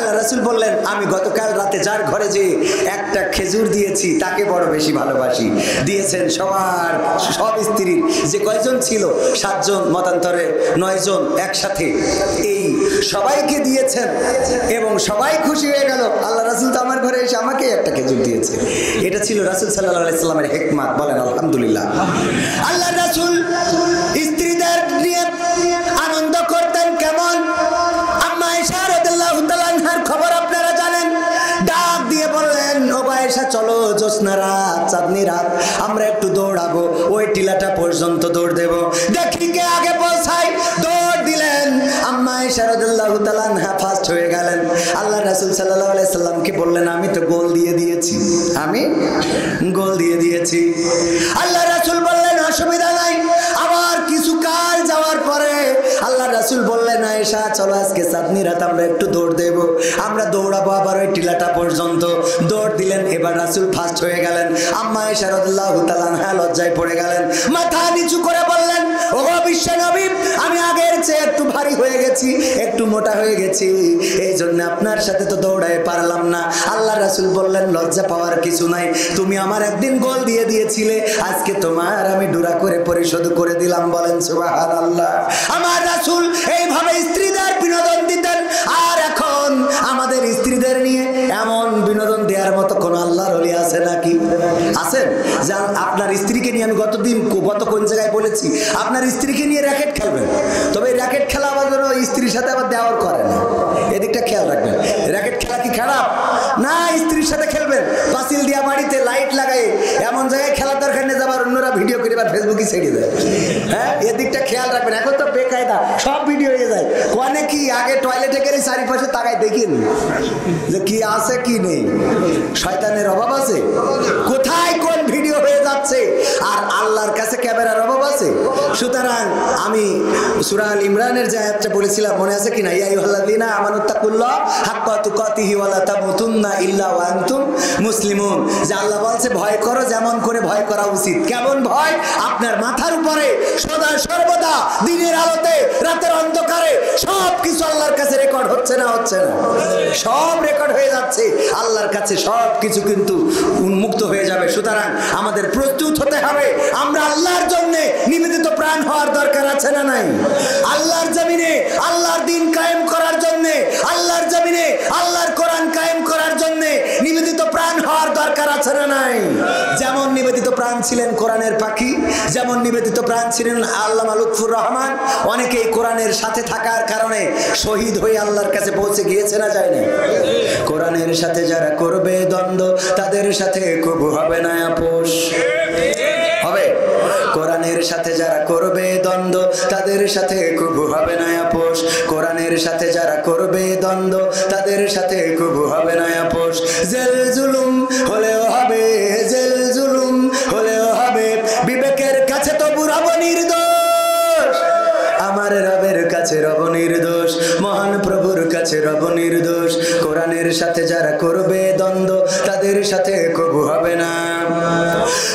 আল্লাহ রাসূল বললেন, আমি গতকাল রাতে যার ঘরে যে একটা খেজুর দিয়েছি তাকে বড় বেশি ভালোবাসি। দিয়েছেন সবার, সব স্ত্রীর যে কয়জন ছিল 7 জন, মতান্তরে 9 জন একসাথে, এই সবাইকে দিয়েছেন এবং সবাই খুশি হয়ে গেল। আল্লাহ রাসূল তো আমার ঘরে এসে আমাকে একটা খেজুর দিয়েছে। এটা ছিল রাসূল সাল্লাল্লাহু আলাইহি সাল্লামের হিকমত। বলেন আলহামদুলিল্লাহ। আল্লাহ রাসূল স্ত্রীদের নিয়ে আনন্দ করতেন কেমন? আম্মা আয়েশা রাদিয়াল্লাহু তাআলা আনহার খবর আপনারা জানেন। ডাক দিয়ে বললেন, ও আয়েশা চলো, জ্যোৎস্না রাত, চাঁদনি রাত, আমরা একটু দৌড়াবো, ওই টিলাটা পর্যন্ত দৌড় দেব, দেখি কে আগে পৌঁছায়। দৌড় দিলেন, আম্মা আয়েশা রাদিয়াল্লাহু তাআলা আনহা ফার্স্ট হয়ে গেলেন। আল্লাহ রাসূল সাল্লাল্লাহু আলাইহি সাল্লামকে বললেন, আমি তো গোল দিয়ে দিয়েছি, আমি গোল দিয়ে দিয়েছি। আল্লাহ রাসূল বললেন, অসুবিধা নাই। আবার কিছু কাল যাওয়ার পরে আল্লাহ রাসূল বললেন, আয়েশা চলো আজকে চাঁদনি রাত, আমরা একটু দৌড় দেব, আমরা দৌড়াবো আবার ওই টিলাটা পর্যন্ত। দৌড় দিলেন, এবার রাসূল ফার্স্ট হয়ে গেলেন। আম্মা আয়েশা রাদিয়াল্লাহু তাআলা আনহা লজ্জায় পড়ে গেলেন, মাথা নিচু করে বললেন, ও বিশ্বনবী, আমি আগের চেয়ে একটু ভারী হয়ে গেছি, একটু মোটা হয়ে গেছি, এই জন্য আপনার সাথে তো দৌড়ায় পারলাম না। আল্লাহ রাসূল বললেন, লজ্জা পাওয়ার কিছু নাই, তুমি আমার একদিন গোল দিয়ে দিয়েছিলে, আজকে তোমার আমি ডুরা করে পরিশোধ করে দিলাম। বলেন সুবহানাল্লাহ। আমার রাসূল এইভাবে স্ত্রীদের বিনোদন দিতেন। আর এখন আমাদের স্ত্রীদের নিয়ে এমন বিনোদন দেওয়ার মতো কোন আল্লাহর ওলি আছে নাকি? আছেন? যে আপনার স্ত্রীকে নিয়ে, আমি গত কোন জায়গায় বলেছি, আপনার স্ত্রীকে নিয়ে র্যাকেট খেলবেন, তবে র্যাকেট খেলা আবার যেন স্ত্রীর সাথে আবার দেওয়ার করে না, এদিকটা খেয়াল রাখবেন। র্যাকেট খেলা কি খারাপ না? স্ত্রীর সাথে খেলবেন, পাঁচিল দিয়া বাড়িতে লাইট লাগাই, এমন জায়গায় খেলার দরকার নেই, আবার অন্যরা ভিডিও করে আবার ফেসবুকে ছেড়ে দেয়। হ্যাঁ, এদিকটা খেয়াল রাখবেন। এখন তো বেকায়দা সব ভিডিও হয়ে যায়। কোনে কি আগে টয়লেটে গেলে চারিপাশে তাকায় দেখিন যে কি আছে কি নেই, শয়তানের অভাব আছে, কোথায় কোন ভিডিও হয়ে যাচ্ছে, আর আল্লাহর কাছে ক্যামেরার অভাব আছে। সুতরাং আমি সূরা আল ইমরানের যে আয়াতটা বলেছিলাম, মনে আছে কিনা? ইয়া আইয়ুহাল্লাযীনা আমানুত্তাকুল্লাহ হাক্কা তুকাতিহি ওয়া লা তামুতুন্না ইল্লা ওয়া আনতুম মুসলিমুন। যে আল্লাহ বলছে ভয় করো যেমন করে ভয় করা উচিত। কেমন ভয়? আপনার মাথার উপরে সদা সর্বদা দিনের আলোতে রাতের অন্ধকারে সব কিছু আল্লাহর কাছে রেকর্ড হচ্ছে না? হচ্ছে না? সব রেকর্ড হয়ে যাচ্ছে আল্লাহর কাছে, সব কিছু কিন্তু উন্মুক্ত হয়ে যাবে। সুতরাং আমাদের প্রস্তুত হতে হবে। আমরা আল্লাহর জন্য নিবেদিত প্রাণ হওয়ার দরকার আছে না নাই? আল্লাহর জমিনে আল্লাহর দ্বীন কায়েম করার জন্য, আল্লাহর জমিনে আল্লাহর কোরআন কায়েম করার জন্য নিবেদিত প্রাণ হওয়ার দরকার আছে না নাই? যেমন নিবেদিত প্রাণ ছিলেন কোরআনের পাখি, যেমন নিবেদিত প্রাণ ছিলেন আল্লামা লুৎফুর রহমান, অনেকেই কোরআনের সাথে থাকার কারণে শহীদ হয়ে আল্লাহর কাছে পৌঁছে গিয়েছে না যায় না? কোরআনের সাথে যারা করবে দ্বন্দ্ব, তাদের সাথে কবু হবে না আপোষ। হবে? কোরআনের সাথে যারা করবে দ্বন্দ্ব, তাদের সাথে কবু হবে না আপোষ। কোরআনের সাথে যারা করবে দ্বন্দ্ব, তাদের সাথে কবু হবে না আপোষ। জেল জুলুম হলেও হবে, জেল জুলুম হলেও হবে, বিবেকের কাছে তবু রব নির্দোষ। আমার রবের কাছে রব নির্দোষ, মহান প্রভুর কাছে রব নির্দোষ। কোরআনের সাথে যারা করবে দ্বন্দ্ব, তাদের সাথে কবু হবে না।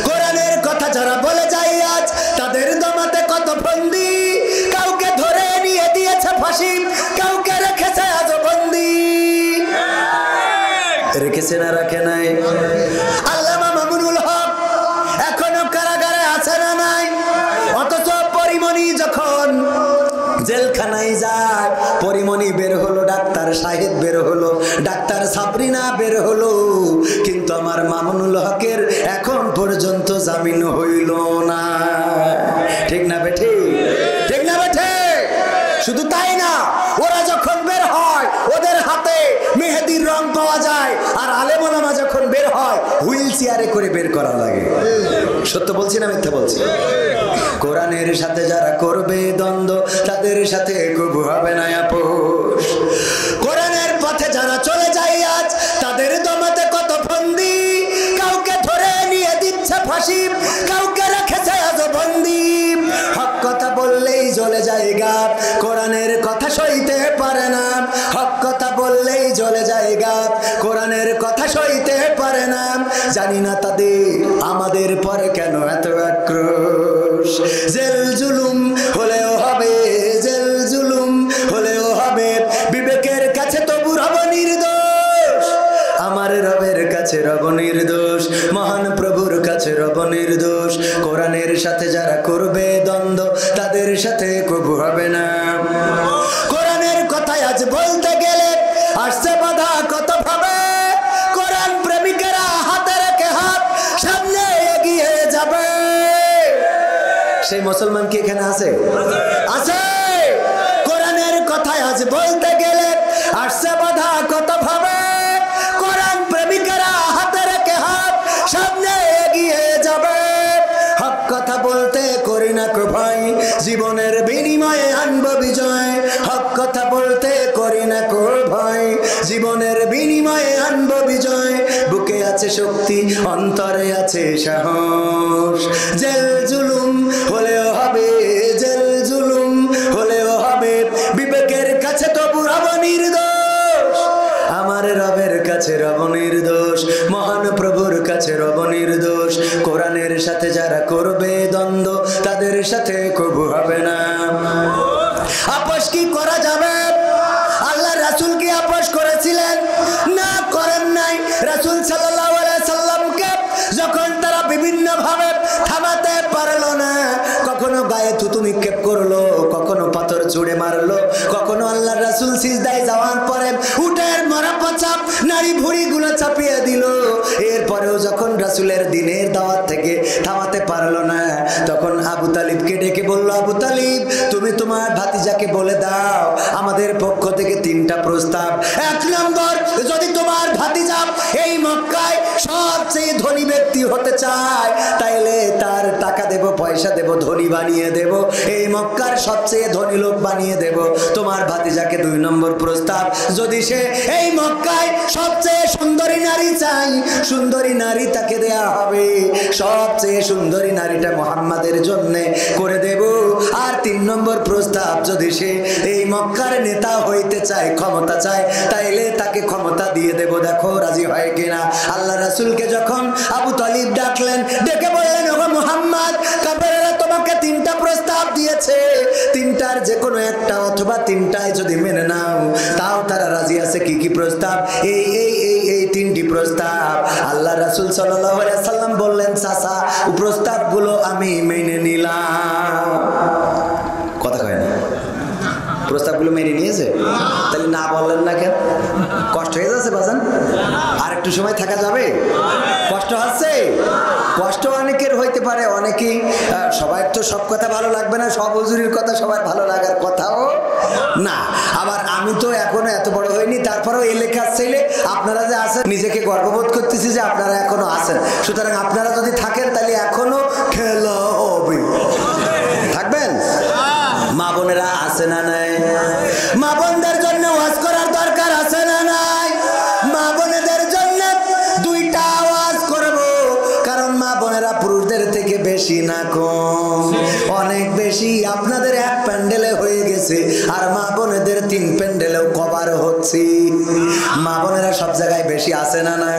কোরআনের কথা যারা বলে যায় আজ, তাদের দমাতে কত ফন্দি, কাউকে ধরে নিয়ে দিয়েছে ফাঁসি, কাউকে রেখেছে আজ বন্দি। রেখেছে না রাখে নাই? আল্লামা মামুনুল হক এখনো কারাগারে আছে না নাই? অথচ পরিমণি যখন জেলখানায় যায়, পরিমণি বের হলো, ডাক্তার সাহেব বের হলো, ডাক্তার সাবরিনা বের হলো, কিন্তু আমার মামুনুল হকের এখন পর্যন্ত জামিন হইল না। ঠিক না বেঠে? ঠিক না বেঠে? শুধু তাই না, ওরা যখন বের হয় ওদের হাতে মেহেদির রং পাওয়া যায়, আর আলেম ওলামা যখন বের হয় হুইল চেয়ারে করে বের করা লাগে। সত্য বলছি না মিথ্যা বলছি? কোরআনের সাথে যারা করবে দ্বন্দ্ব, তাদের সাথে কবু হবে না আপোষ। কোরআনের পথে যারা চলে যায় আজ, তাদের দমাতে কত ফন্দি, কাউকে ধরে নিয়ে দিচ্ছে ফাঁসি, কাউকে রেখেছে আজ বন্দি। হক কথা বললেই জ্বলে যায় গাত, কোরআনের কথা সইতে পারে না। হক কথা বললেই জ্বলে যায় গাত, কোরআনের কথা সইতে পারে না। জানি না তাদের আমাদের পরে কেন এত আক্রোশ। জেল জুলুম হলেও হবে, জেল জুলুম হলেও হবে, বিবেকের কাছে তবু রব নির্দোষ। কাছে রব নির্দোষ, মহান প্রভুর কাছে রব নির্দোষ। কোরআনের সাথে যারা করবে দ্বন্দ্ব তাদের সাথে কবু হবে না। কোরআনের কথায় আজ বলতে গেলে আসছে বাধা কত ভাবে। কোরআন প্রেমিকেরা হাতে রেখে হাত সামনে এগিয়ে যাবে। সেই মুসলমান কি এখানে আছে? আছে। কোরআনের কথায় আজ বলতে গেলে আসছে বাধা কত ভাবে। কোরআন প্রেমিকেরা হাতে রেখে হাত সামনে এগিয়ে যাবে। হক কথা বলতে করি না কো ভয়, জীবনের বিনিময়ে আনব বিজয়। হক কথা বলতে করি না কো ভয়, জীবনের বিনিময়ে আনব বিজয়। বুকে আছে শক্তি, অন্তরে আছে সাহস। জেল জুলুম হলেও হবে, জেল জুলুম হলেও হবে, বিবেকের কাছে তবু রব নির্দোষ। আমার রবের কাছে রব নির্দোষ, মহান প্রভুর কাছে রব নির্দোষ। কোরআনের সাথে যারা করবে দ্বন্দ্ব তাদের সাথে কবু হবে না। আপোষ কি করা যাবে? আল্লাহ রাসূল কি আপোষ করেছিলেন? না, করেন নাই। রাসূল সাল্লাল্লাহু আলাইহি সাল্লামকে যখন তারা বিভিন্ন ভাবে থামাতে পারলো না, কখনো গায়ে থুতু নিক্ষেপ করলো, কখনো পাথর ছুঁড়ে মারলো, কখনো আল্লাহ রাসূল সিজদায় যাওয়ার পরে উটের মরা পচা নারী ভুঁড়িগুলো চাপিয়ে দিল। এরপরেও যখন রাসূলের দিনের দাওয়াত থেকে থামাতে পারলো না, তখন আবু তালিবকে ডেকে বলল, আবু তালিব তুমি তোমার ভাতিজাকে বলে দাও আমাদের পক্ষ থেকে 3টা প্রস্তাব। 1 নম্বর, যদি তোমার ভাতিজা এই মক্কায় সবচেয়ে ধনী ব্যক্তি হতে চায় তাইলে তার টাকা দেব, পয়সা দেব, ধনী বানিয়ে দেব, এই মক্কার সবচেয়ে ধনী লোক বানিয়ে দেব। তোমার ভাতিজাকে 2 নম্বর প্রস্তাব, যদি সে এই মক্কায় সবচেয়ে সুন্দরী নারী চাই, সুন্দরী নারী তাকে দেয়া হবে, সবচেয়ে সুন্দরী নারীটা মুহাম্মাদের জন্য করে দেব। আর 3 নম্বর প্রস্তাব, যদি সে এই মক্কার নেতা হইতে চায়, ক্ষমতা চায়, তাইলে তাকে ক্ষমতা দিয়ে দেব, দেখো রাজি হয় কিনা। আল্লাহ রাসূলকে যখন আবু তালিব ডাকলেন, ডেকে বললেন, ওগো মুহাম্মদ, কাফেররা তোমাকে 3টা প্রস্তাব দিয়েছে, 3টার যে কোনো একটা অথবা 3টায় যদি মেনে নাও তাও তারা রাজি আছে। কি কি প্রস্তাব? এই 3টি প্রস্তাব। আল্লাহ রাসূল সাল্লাল্লাহু আলাইহি সাল্লাম বললেন, চাচা প্রস্তাবগুলো আমি মেনে নিলাম। কথা কয় না? প্রস্তাবগুলো মেনে নিয়েছে? তাহলে না বললেন না কেন? কষ্ট হয়ে যাচ্ছে বাজান? আর একটু সময় থাকা যাবে? কষ্ট হচ্ছে? কষ্ট অনেকের হইতে পারে, অনেকেই, সবাই তো সব কথা ভালো লাগবে না, সব হুজুরির কথা সবার ভালো লাগার কথাও না। আবার আমি তো এখনো এত বড় হইনি, তারপরেও এই লেখার ছেলে আপনারা যে আছেন, নিজেকে গর্ববোধ করতেছি যে আপনারা এখনো আছেন। সুতরাং আপনারা যদি থাকেন তাহলে এখনো খেলা হবে। থাকবেন? মা বোনেরা আছে না নাই? মা বোনদের জন্য ওয়াজ করার দরকার আছে না নাই? মা বোনেদের জন্য 2টা ওয়াজ করব, কারণ মা বোনেরা পুরুষদের থেকে বেশি না কম, অনেক বেশি। আপনাদের 1 প্যান্ডেলে হয়ে গেছে, আর মা বোনেদের 3 প্যান্ডেলেও কভার হচ্ছে। মা বোনেরা সব জায়গায় বেশি আছে না নাই?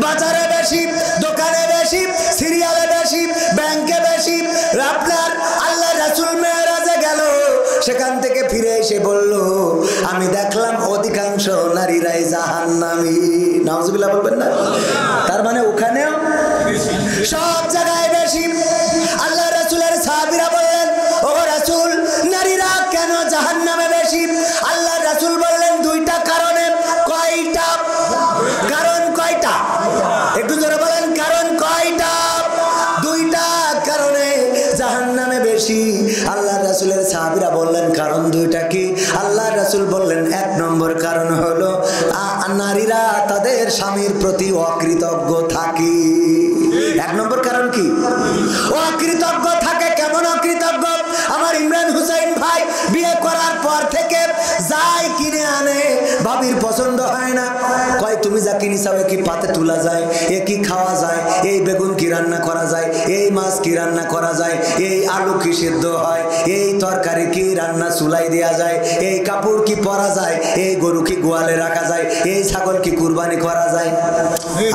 বাজারে বেশি, দোকানে বেশি, সিরিয়ালে বেশি, ব্যাংকে বেশি। আপনার আল্লাহ রাসূল মেরাজে গেল, সেখান থেকে ফিরে এসে বলল, আমি দেখলাম অধিকাংশ নারীরাই জাহান্নামী। নাউজুবিল্লাহ বলবেন না? তার মানে ওখানেও সব জায়গায় বেশি। আল্লাহ রাসূলের সাহাবীরা বললেন, ও রাসূল, নারীরা কেন জাহান্নামে বেশি? আল্লাহ রাসূল বললেন, 2টা কারণে। কয়টা? কারণ কয়টা? একটু জোরে বলেন, কারণ কয়টা? 2টা কারণে জাহান্নামে বেশি। আল্লাহ রাসূলের সাহাবীরা বললেন, কারণ 2টা কি? আল্লাহ রাসূল বললেন, 1 নম্বর কারণ হলো নারীরা তাদের স্বামীর প্রতি অকৃতজ্ঞ থাকে। 1 নম্বর কারণ কি? অকৃতজ্ঞ থাকে। কেমন অকৃতজ্ঞ? আমার ইমরান হুসাইন ভাই বিয়ে করার পর থেকে যাই কিনে আনে, ভাবির পছন্দ হয় না। কয়, তুমি যা কিনে চাও কি পাতে তোলা যায়? এ কি খাওয়া যায়? এই বেগুন কি রান্না করা যায়? এই মাছ কি রান্না করা যায়? এই আলু কি সিদ্ধ হয়? এই তরকারি কি রান্না চুলাই দেয়া যায়? এই কাপড় কি পরা যায়? এই গরু কি গোয়ালে রাখা যায়? এই ছাগল কি কুরবানি করা যায়?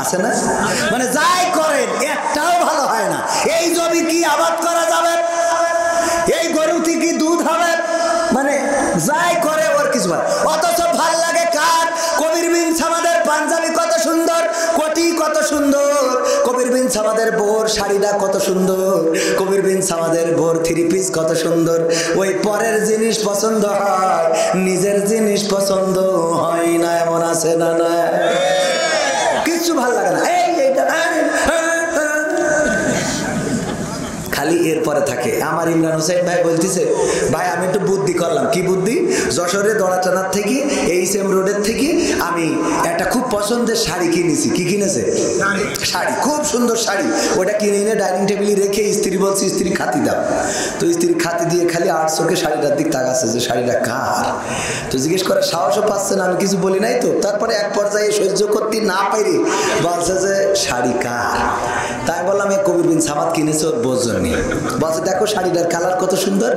আছে না? মানে যাই করেন একটাও ভালো হয় না। এই জমি কি আবাদ করা যাবে? এই গরু থেকে দুধ হবে? মানে যাই করে ওর কিছু হয়। অথচ ভাল লাগে কার? কবির বিন সামাদের পাঞ্জাবি কত সুন্দর, কোটি কত সামাদের বোর শাড়িটা কত সুন্দর, কবির বিন সামাদের বোর থ্রি পিস কত সুন্দর। ওই পরের জিনিস পছন্দ হয়, নিজের জিনিস পছন্দ হয় না, এমন আছে না? না, কিচ্ছু ভালো লাগে না, খালি এরপরে থাকে। আমার ইমরান হোসেন ভাই বলতেছে, ভাই আমি একটু বুদ্ধি করলাম। কি বুদ্ধি? যশোরে দড়াচানার থেকে এইচএম রোডের থেকে আমি একটা খুব পছন্দের শাড়ি কিনেছি। কি কিনেছে? শাড়ি, খুব সুন্দর শাড়ি। ওটা কিনে এনে ডাইনিং টেবিলে রেখে স্ত্রী বলছি, স্ত্রী খাতি দাও। তো স্ত্রী খাতি দিয়ে খালি 8 চোখে শাড়িটার দিক তাকাচ্ছে যে শাড়িটা কার। তো জিজ্ঞেস করার সাহসও পাচ্ছে না, আমি কিছু বলি নাই তো। তারপরে এক পর্যায়ে সহ্য করতে না পাইরে বলছে যে শাড়ি কার। তাই বললাম, এই কবির বিন সামাদ কিনেছে ওর বোঝ জন্য। বলছে দেখো শাড়িটার কালার কত সুন্দর,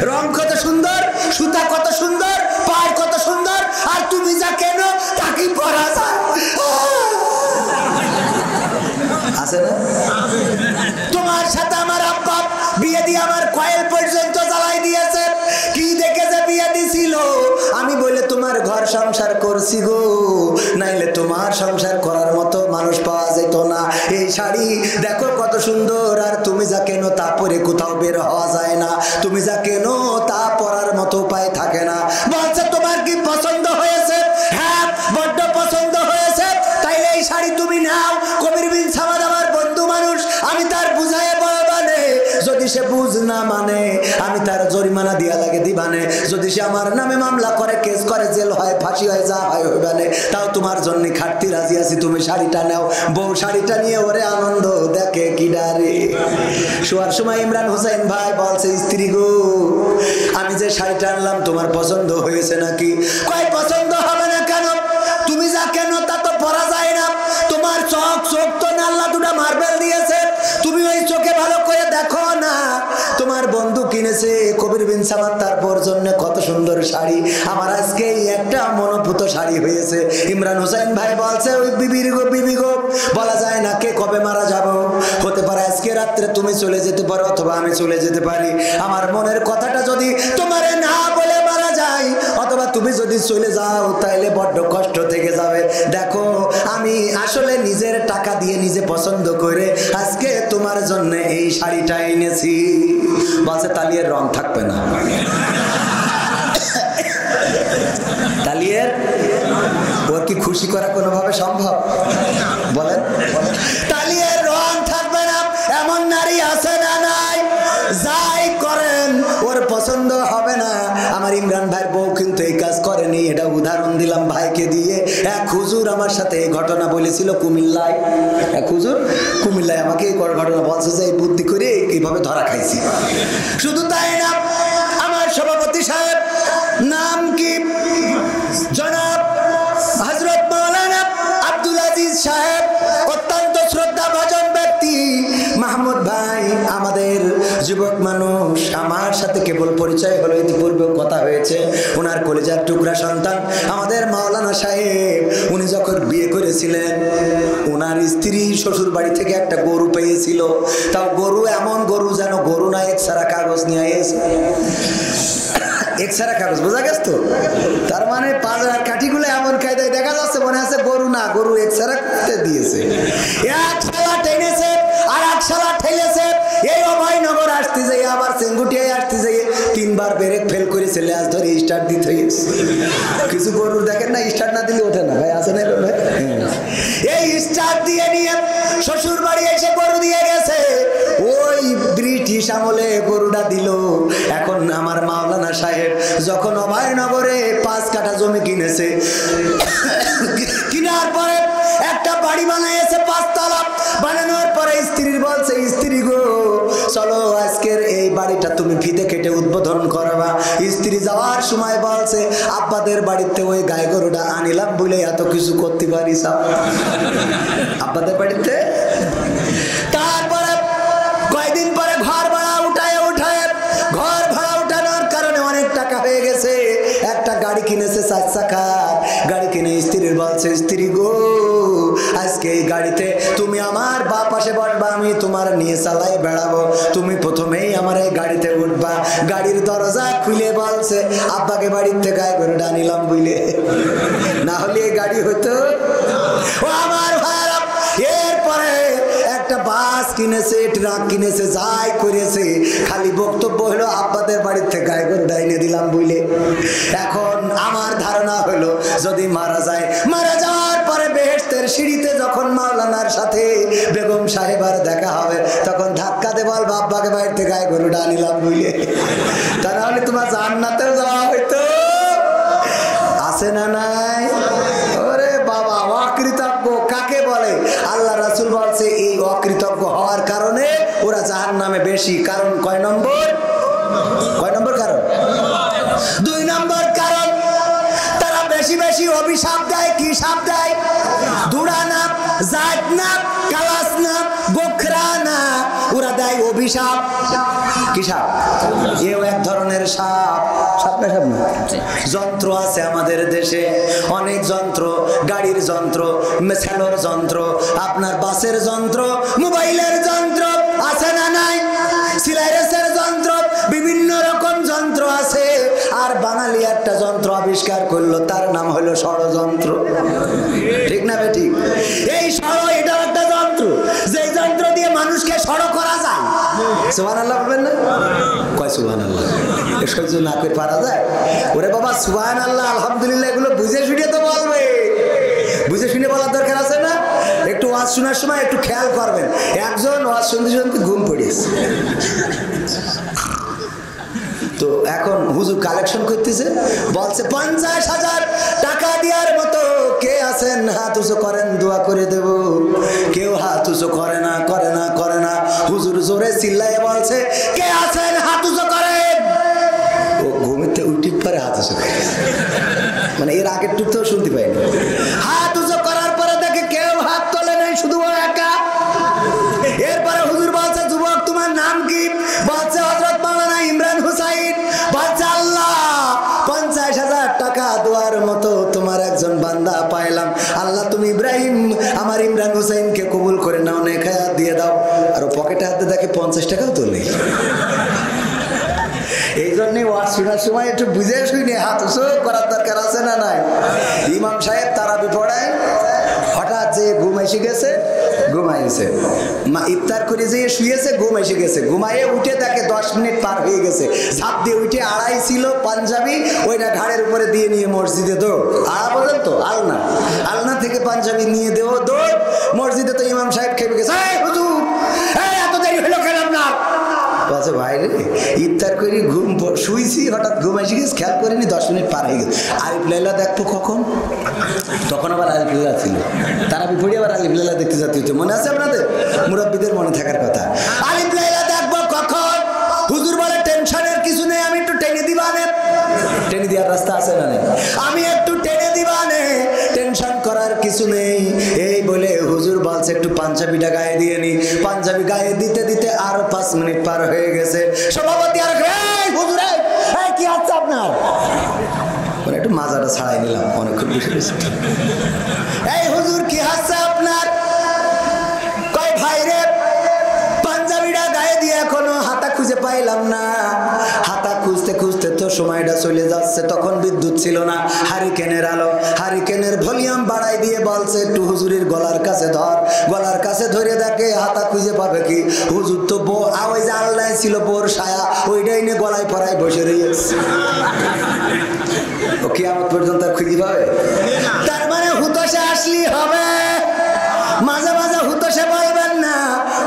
রং কত সুন্দর, সুতা কত সুন্দর, পাড় কত সুন্দর, আর তুমি যা কেন তাকে পরা যায় আছে না? তোমার সাথে আমার আব্বা বিয়ে দিয়ে আমার কয়েল পর্যন্ত জ্বালাই দিয়েছে। কি দেখে যে বিয়ে দিছিল? আমি বলে তোমার ঘর সংসার করছি গো, নাইলে তোমার সংসার করার মতো মানুষ পাওয়া যেত না। এই শাড়ি দেখো কত সুন্দর, আর তুমি যা কেন তা পরে কোথাও বের হওয়া যায় না, তুমি যা কেন তা পরার মতো উপায় থাকে না। বলছে তোমার কি পছন্দ হয়েছে? হ্যাঁ, বড্ড পছন্দ হয়েছে, তাইলে এই শাড়ি তুমি নাও। কবির বিন সামাদ আমার বন্ধু মানুষ, আমি তার বুঝায় বলবানে, যদি সে বুঝ না মানে আমি তার জরিমানা দিয়া লাগে দিবানে। যদি সে আমার নামে মামলা করে, কেস করে, জেল হয়, ফাঁসি হয়, যা হয় হইবানে, তাও তোমার জন্য খাটতি রাজি আছি। তুমি শাড়িটা নাও। বউ শাড়িটা নিয়ে ওরে আনন্দ দেখে কি ডারে। শোয়ার সময় ইমরান হোসেন ভাই বলছে, স্ত্রী গো আমি যে শাড়িটা আনলাম তোমার পছন্দ হয়েছে নাকি? কয় পছন্দ হবে না কেন? তুমি যা কেন তা তো পরা যায় না। তোমার চোখ তো না আল্লাহ দুটা মার্বেল দিয়েছে, তুমি ওই চোখে ভালো করে দেখো না। তোমার বন্ধু কিনেছে কবির বিন সামাদ তার বোর জন্য কত সুন্দর শাড়ি, আমার আজকে একটা মনোভূত শাড়ি হয়েছে। ইমরান হোসেন ভাই বলছে, ওই বিবি গো বলা যায় না কে কবে মারা যাব। হতে পারে আজকে রাত্রে তুমি চলে যেতে পারো, অথবা আমি চলে যেতে পারি। আমার মনের কথাটা যদি তোমারে না বলে মারা যায়, অথবা তুমি যদি চলে যাও, তাইলে বড্ড কষ্ট থেকে যাবে। দেখো আমি আসলে নিজের টাকা দিয়ে নিজে পছন্দ করে আজকে তোমার জন্য এই শাড়িটা এনেছি। বলছে তালিয়ের রং থাকবে না। তালিয়ের ওর কি খুশি করা কোনোভাবে সম্ভব? বলেন, তালিয়ের রং থাকবে না এমন নারী আছে না নাই? যাই করেন ওর পছন্দ হবে না। আমার ইমরান ভাইয়ের বউ কিন্তু এই কাজ করেনি, এটা উদাহরণ দিলাম ভাইকে দিয়ে। এক হুজুর আমার সাথে এই ঘটনা বলেছিল কুমিল্লায়। এক হুজুর কুমিল্লায় আমাকে এই ঘটনা বলছে যে এই বুদ্ধি করে এইভাবে ধরা খাইছি। শুধু তাই না, আমার সভাপতি সাহেব নাম কি জনাব হযরত মাওলানা আব্দুল আজিজ সাহেব, অত্যন্ত শ্রদ্ধাভাজন ব্যক্তি। মাহমুদ ভাই আমাদের যুবক মানুষ, আমার সাথে কেবল পরিচয় হলো, ইতিপূর্বে কথা হয়েছে। ওনার কলিজার টুকরা সন্তান আমাদের মাওলানা সাহেব, উনি যখন বিয়ে করেছিলেন ওনার স্ত্রী শ্বশুর বাড়ি থেকে একটা গরু পেয়েছিল। তাও গরু এমন গরু যেন গরু না, এক্সরা কাগজ নিয়ে এসে, এক্সরা কাগজ, বোঝা গেছে তো? তার মানে পাঁচড়ার কাঠিগুলো এমন কায়দায় দেখা যাচ্ছে মনে আছে গরু না, গরু এক্সরা করতে দিয়েছে। এক শালা টেনেছে আর এক শালা ঠেলেছে। এই অভয়নগর আসতে যাই, আবার চেঙ্গুটিয়ায় আসতে যাই, 3 বার ব্রেক ফেল করেছে, ল্যাস ধরে স্টার্ট দিতে হয়েছে। কিছু গরুর দেখেন না, স্টার্ট না দিলে ওঠে না ভাই, আছে না ভাই? এই স্টার্ট দিয়ে নিয়ে শ্বশুর বাড়ি এসে গরু দিয়ে গেছে। ওই ব্রিটিশ আমলে গরুটা দিল। এখন আমার মাওলানা সাহেব যখন অভয়নগরে 5 কাঠা জমি কিনেছে, কেনার পরে একটা বাড়ি বানাইছে 5 তলা। বানানোর পরে স্ত্রীর বলছে, স্ত্রী গো চলো আজকের এই বাড়িটা তুমি ফিতে কেটে উদ্বোধন করবা। স্ত্রী যাওয়ার সময় বলছে, আব্বাদের বাড়িতে ওই গাই গরুটা আনিলাম বলে এত কিছু করতে পারিস আব্বাদের বাড়িতে। তারপরে কয়েকদিন পরে ঘর ভাড়া ঘর ভাড়া উঠানোর কারণে অনেক টাকা হয়ে গেছে। একটা গাড়ি কিনেছে 4 চাকার গাড়ি কিনে স্ত্রীর বলছে, স্ত্রী গো আজকে এই গাড়িতে তুমি আমার বাপ পাশে বসবা, আমি তোমার নিয়ে চালাই বেড়াবো, তুমি প্রথমেই আমার এই গাড়িতে উঠবা। গাড়ির দরজা খুলে বলছে, আব্বাকে বাড়ির থেকে গায়ে গরুটা আনিলাম বুঝলে, না হলে এই গাড়ি হইতো। ও আমার ভাইরা, এরপরে একটা বাস কিনেছে, ট্রাক কিনেছে, যাই করেছে, খালি বক্তব্য হলো আব্বাদের বাড়িতে গায়ে গরু ডাইনে দিলাম বুঝলে। এখন আমার ধারণা হলো যদি মারা যায়, মারা যাওয়ার পরে বেহেশতের সিঁড়িতে যখন মাওলানার সাথে বেগম সাহেবার দেখা হবে, তখন ধাক্কা দে বল আব্বাকে বাড়িতে গায়ে গরু ডানিলাম বুঝলে। তা নাহলে তোমার জান্নাতেও যাওয়া হইতো। আছে না নাই? ওরে বাবা, অকৃতজ্ঞ কাকে বলে? আল্লাহ রাসূল বলছে এই অকৃতজ্ঞ হওয়ার কারণে ওরা জাহান্নামে বেশি। কারণ কয় নম্বর? কয় নম্বর কারণ? 2 নম্বর কারণ, তারা বেশি বেশি অভিশাপ দেয়। কি সাপ দেয়? দুড়া না, জাত না, কালাস না, গোখরা না, ওরা দেয় অভিশাপ। কি সাপ? এও এক ধরনের সাপ। সাপ না? সাপ না, যন্ত্র আছে আমাদের দেশে, অনেক যন্ত্র, গাড়ির যন্ত্র, মেশানোর যন্ত্র, আপনার বাসের যন্ত্র, মোবাইলের যন্ত্র, আছে না নাই? সিলাইরেসের যন্ত্র, বিভিন্ন রকম যন্ত্র আছে। আর বাঙালি একটা যন্ত্র আবিষ্কার করলো, তার নাম হলো ষড়যন্ত্র। ঠিক না বেঠিক? এই এটা একটা যন্ত্র, যে যন্ত্র দিয়ে মানুষকে ষড় করা যায়। সুবহানাল্লাহ বলবেন না? কয় সুবহানাল্লাহ? সহ্য না করে পারা যায়? ওরে বাবা, সুবহানাল্লাহ আলহামদুলিল্লাহ এগুলো বুঝে শুনে তো বলবে। বুঝে শুনে বলার দরকার আছে না? একটু ওয়াজ শোনার সময় একটু খেয়াল করবেন। একজন ওয়াজ শুনতে শুনতে ঘুম পড়েছে, তো এখন হুজুর কালেকশন করতেছে, বলছে 50,000 টাকা দেওয়ার মতো কে আছেন? হাত উঁচু করেন, দোয়া করে দেব। কেউ হাত উঁচু করে না, করে না, করে না। হুজুর জোরে চিল্লাইয়ে বলছে, কে আছেন? হাত উঁচু করেন। ও ঘুমিতে উঠে পরে হাত উঁচু করে, মানে এর আগের টুক তো শুনতে পাইনি। হাত উঁচু করার পরে দেখে কেউ হাত তোলে নাই, শুধু ও একা। এরপরে হুজুর বলছে, যুবক তোমার নাম কি? বলছে হযরত মাওলানা ইমরান হুসাইন। বলছে আল্লাহ, 50,000 টাকা দেওয়ার মতো তোমার একজন বান্দা পাইলাম। আল্লাহ তুমি ইব্রাহিম, আমার ইমরান হুসাইনকে কবুল করে নাও, নেক হায়াত দিয়ে দাও। আর ও পকেটে হাতে দেখে 50 টাকাও তো নেই। এই জন্যে ওয়াজ শোনার সময় একটু বুঝে শুনে হাত উঁচু করার দরকার আছে না নাই? ইমাম সাহেব তারাবি পড়ায়, হঠাৎ যে ঘুম এসে গেছে, ঘুমাইছে, মা ইফতার করে যেয়ে শুয়েছে, ঘুম এসে গেছে। ঘুমাইয়ে উঠে দেখে 10 মিনিট পার হয়ে গেছে। ছাদ দিয়ে উঠে আড়াই ছিল পাঞ্জাবি, ওইটা ঘাড়ের উপরে দিয়ে নিয়ে মসজিদে দৌড়। আড়া বলেন তো, আলনা, আলনা থেকে পাঞ্জাবি নিয়ে দেও দৌড় মসজিদে। তো ইমাম সাহেব খেপে গেছে, হুজুর এত দেরি হলো কেন আপনার? বলছে ভাই রে, ইফতার করে ঘুম শুয়েছি, হঠাৎ ঘুম এসে গেছে, খেয়াল করিনি, 10 মিনিট পার হয়ে গেছে। আলিফ লাইলা দেখবো কখন? তখন আবার আলিফ লাইলা ছিল, তারা বিপরীতে আবার আলিফ লাইলা দেখতে যেতে হচ্ছে। মনে আছে আপনাদের? মুরব্বীদের মনে থাকার কথা। আলিফ লাইলা দেখবো কখন? হুজুর বলে টেনশনের কিছু নেই, আমি একটু টেনে দিবানে। টেনে দেওয়ার রাস্তা আছে না? আমি একটু টেনে দিবানে, টেনশন করার কিছু নেই। এই বলে হুজুর বলছে একটু পাঞ্জাবিটা গায়ে দিয়ে নি। পাঞ্জাবি গায়ে দিতে দিতে আরো 5 মিনিট পার হয়ে গেছে। সভাপতি আর হুজুর কি হচ্ছে আপনার? একটু মাজাটা ছাড়াই নিলাম, অনেকক্ষণ বসে গেছে। এই হুজুর কি হচ্ছে আপনার? কয় ভাই রে, পাঞ্জাবিটা গায়ে দিয়ে এখনো হাতা খুঁজে পাইলাম না। হাতা খুঁজতে খুঁজতে তো সময়টা চলে যাচ্ছে। তখন বিদ্যুৎ ছিল না, হারিকেনের আলো, হারিকেনের ভলিউম বাড়াই দিয়ে বলছে একটু হুজুরের গলার কাছে ধর। গলার কাছে ধরে দেখে হাতা খুঁজে পাবে কি? হুজুর তো ওই যে আল্লাহ ছিল বোর ছায়া, ওইটাই নিয়ে গলায় পরায় বসে রয়েছে। ও কিয়ামত পর্যন্ত আর খুঁজে পাবে? তার মানে হুতোষে আসলেই হবে। মাঝে মাঝে হুতোষে বলবেন না,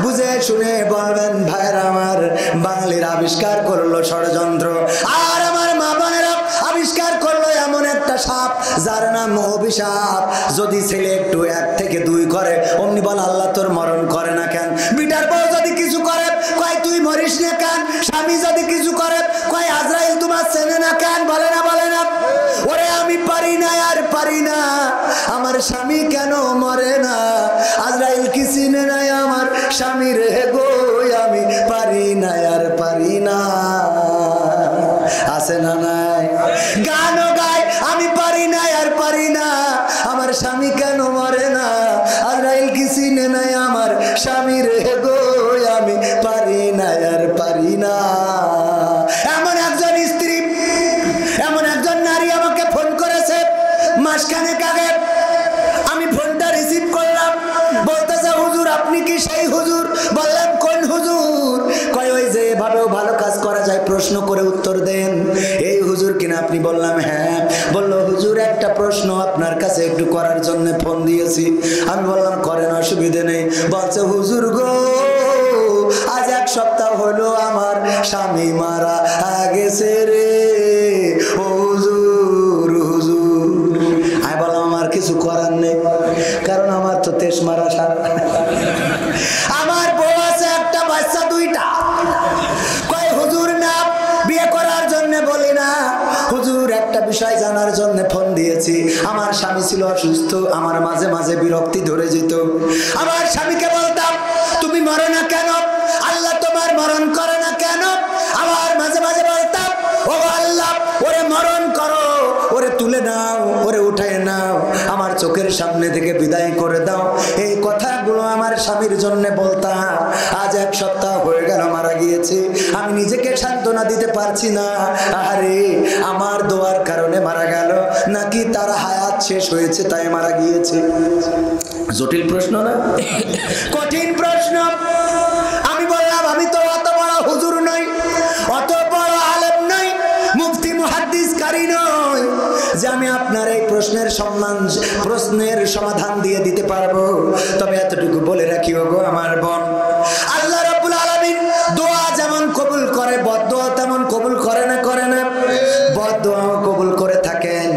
বুঝে শুনে বলবেন। ভাইরা আমার, বাঙালির আবিষ্কার করলো ষড়যন্ত্র, আর আমার মা বোনেরা আবিষ্কার করলো এমন একটা সাপ যার নাম অভিশাপ। যদি ছেলে একটু 1 থেকে 2 করে, অমনি বল আল্লাহ তোর মরণ করে না কেন? বিটার বউ যদি কিছু করে, কয় তুই মরিস না কেন? স্বামী যদি কিছু করে, কয় আজরাইল তোমার চেনে না কেন? বলে না, বলে না? ওরে আমি পারি না, আর পারি না, আমার স্বামী কেন মরে না? আজরাইল কি চিনে নাই আমার স্বামী রে গো? আমি পারি না, আর পারি না। আছে না নাই? গানও গায়, আমি পারি না, আর পারি না, আমার স্বামী কেন মরে না? আজরাইল কি চিনে নাই আমার স্বামী রে গো? আমি পারি না, আর পারি না। এমন একজন স্ত্রী, এমন একজন নারী আমাকে ফোন করেছে মাসখানেক আগে। আমি ফোনটা রিসিভ করলাম, বলতেছে হুজুর আপনি কি সেই হুজুর? বললাম করার জন্য ফোন দিয়েছি। আমি বললাম করেন, অসুবিধে নেই। বলছে হুজুর গো, আজ 1 সপ্তাহ হলো আমার স্বামী মারা গেছে রে ও হুজুর হুজুর। আমি বললাম আমার কিছু করার নেই, কারণ আমার তো তেজ মারা সারা। আমার বউ আছে, একটা বাচ্চা, 2টা। কয় হুজুর না, বিয়ে করার জন্য বলি না হুজুর, একটা বিষয় জানার জন্য ফোন দিয়েছি। আমার স্বামী ছিল অসুস্থ, আমার মাঝে মাঝে বিরক্তি ধরে যেত। আমার স্বামীকে বলতাম তুমি মরো না কেন, আল্লাহ তোমার মরণ করে না কেন। আমার মাঝে মাঝে বলতাম ও আল্লাহ, ওরে মরণ করো, ওরে তুলে নাও, ওরে উঠায় নাও, আমার চোখের সামনে থেকে বিদায় করে দাও। এই কথাগুলো আমার স্বামীর জন্য বলতাম। আজ 1 সপ্তাহ হয়ে গেল মারা গিয়েছে, আমি নিজেকে সান্ত্বনা দিতে পারছি না। আরে আমার দোয়ার কারণে মারা গেল, নাকি তার হায়াত শেষ হয়েছে তাই মারা গিয়েছে? জটিল প্রশ্ন না? কঠিন প্রশ্ন। আমি বললাম আমি তো অত বড় হুজুর নই, অত বড় আলেম নই, মুফতি মুহাদ্দিস কারি নই যে আমি আপনার এই প্রশ্নের সমাধান দিয়ে দিতে পারবো। তবে এতটুকু বলে রাখি ওগো আমার বোন, আল্লাহ রাব্বুল আলামিন দোয়া যেমন কবুল করে, বদদোয়া তেমন কবুল করে না? করে না? বদদোয়াও কবুল করে থাকেন।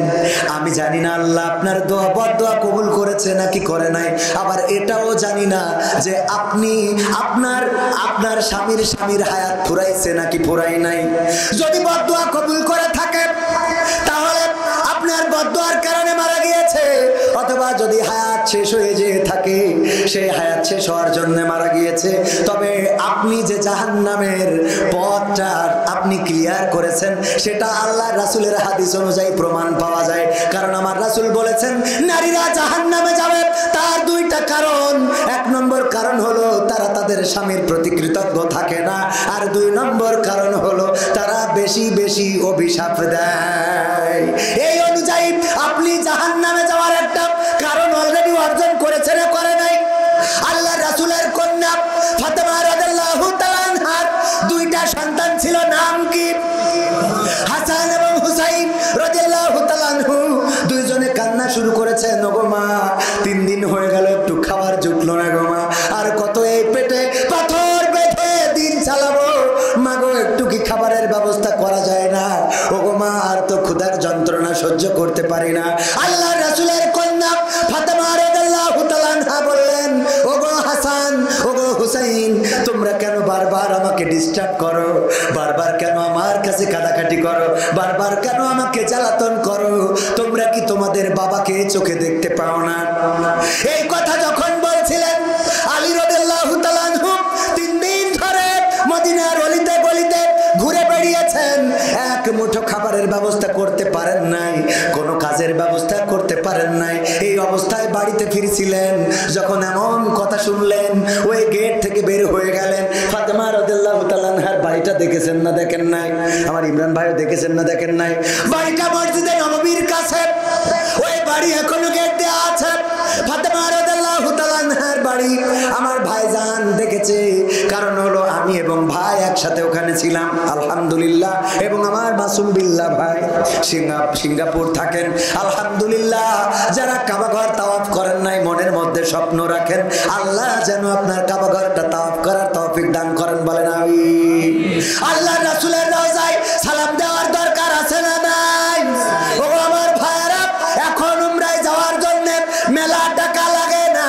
আমি জানি না আল্লাহ আপনার দোয়া বদদোয়া কবুল করেছে নাকি করে নাই। আবার এটাও জানি না যে আপনি আপনার স্বামীর হায়াত ফুরাইছে নাকি ফুরাই নাই। যদি বদদোয়া কবুল করে থাকে তাহলে আপনার বদদোয়ার কারণে মারা গিয়েছে, অথবা যদি হায়াত শেষ হয়ে যেয়ে থাকে সেই হায়াত শেষ হওয়ার জন্য মারা গিয়েছে। তবে আপনি যে জাহান্নামের পথটা আপনি ক্লিয়ার করেছেন সেটা আল্লাহ রাসূলের হাদিস অনুযায়ী প্রমাণ পাওয়া যায়। কারণ আমার রাসূল বলেছেন নারীরা জাহান্নামে যাবে তার 2টা কারণ। 1 নম্বর কারণ হলো তারা তাদের স্বামীর প্রতি কৃতজ্ঞ থাকে না, আর 2 নম্বর কারণ হলো তারা বেশি বেশি অভিশাপ দেয়। এই অনুযায়ী আপনি জাহান্নামে যাওয়ার একটা কারণ অলরেডি অর্জন করেছেন না করে নাই? আল্লাহ রাসূলের কন্যা ফাতেমা রাদিয়াল্লাহু তাআলা আনহার 2টা সন্তান ছিল, নাম কি? হাসান এবং হুসাইন রাদিয়াল্লাহু তাআলা আনহু। 2 জনে কান্না শুরু করেছেন, ওগো মা 3 দিন হয়ে গেল একটু খাবার জুটলো না গো মা, আর কত এই পেটে পাথর বেঁধে দিন চালাবো মা গো, একটু কি খাবারের ব্যবস্থা করা যায় না? ওগো মা আর তো ক্ষুধার যন্ত্রণা সহ্য করতে পারি না। আল্লাহ রাসূলের কন্যা ফাতেমা রাদিয়াল্লাহু তাআলা আনহা বললেন, ওগো হাসান, ওগো হুসাইন, তোমরা কেন বারবার আমাকে ডিস্টার্ব করো? বারবার কেন আমার কাছে কাঁদাকাটি করো? বারবার কেন আমাকে জ্বালাতন করো? তোমরা কি তোমাদের বাবাকে চোখে দেখতে পাও না? এই কথা যখন বলছিলেন আলী রাদিয়াল্লাহু তাআলা আনহু 3 দিন ধরে মদিনার অলিতে গলিতে ঘুরে বেড়িয়েছেন, 1 মুঠো খাবারের ব্যবস্থা করতে পারেন নাই, কোনো কাজের ব্যবস্থা করতে পারেন নাই। এই অবস্থায় বাড়িতে ফিরছিলেন, যখন এমন কথা শুনলেন ওই গেট থেকে বের হয়ে গেলেন। ফাতেমা রাদিয়াল্লাহু তাআলা আনহার বাড়িটা দেখেছেন না দেখেন নাই? আমার ইমরান ভাইও দেখেছেন না দেখেন নাই? বাড়িটা মসজিদে নববীর কাছে, ওই বাড়ি এখনো গেট দেওয়া আছে। ফাতেমা রাদিয়াল্লাহু তাআলা আনহার বাড়ি আমার ভাইজান দেখেছে, কারণ হলো আমি এবং ভাই একসাথে ওখানে ছিলাম আলহামদুলিল্লাহ। এবং আমার মাসুম বিল্লাহ ভাই সিঙ্গাপুর থাকেন আলহামদুলিল্লাহ। যারা কাবা ঘর তাওয়াফ করেন নাই মনের মধ্যে স্বপ্ন রাখেন আল্লাহ যেন আপনার কাবা ঘরটা তাওয়াফ করার তৌফিক দান করেন, বলেন আমিন। আল্লাহ রাসূলের রওজায় সালাম দেওয়ার দরকার আছে না নাই? ও আমার ভাইরা, এখন উমরায় যাওয়ার জন্য মেলা টাকা লাগে না।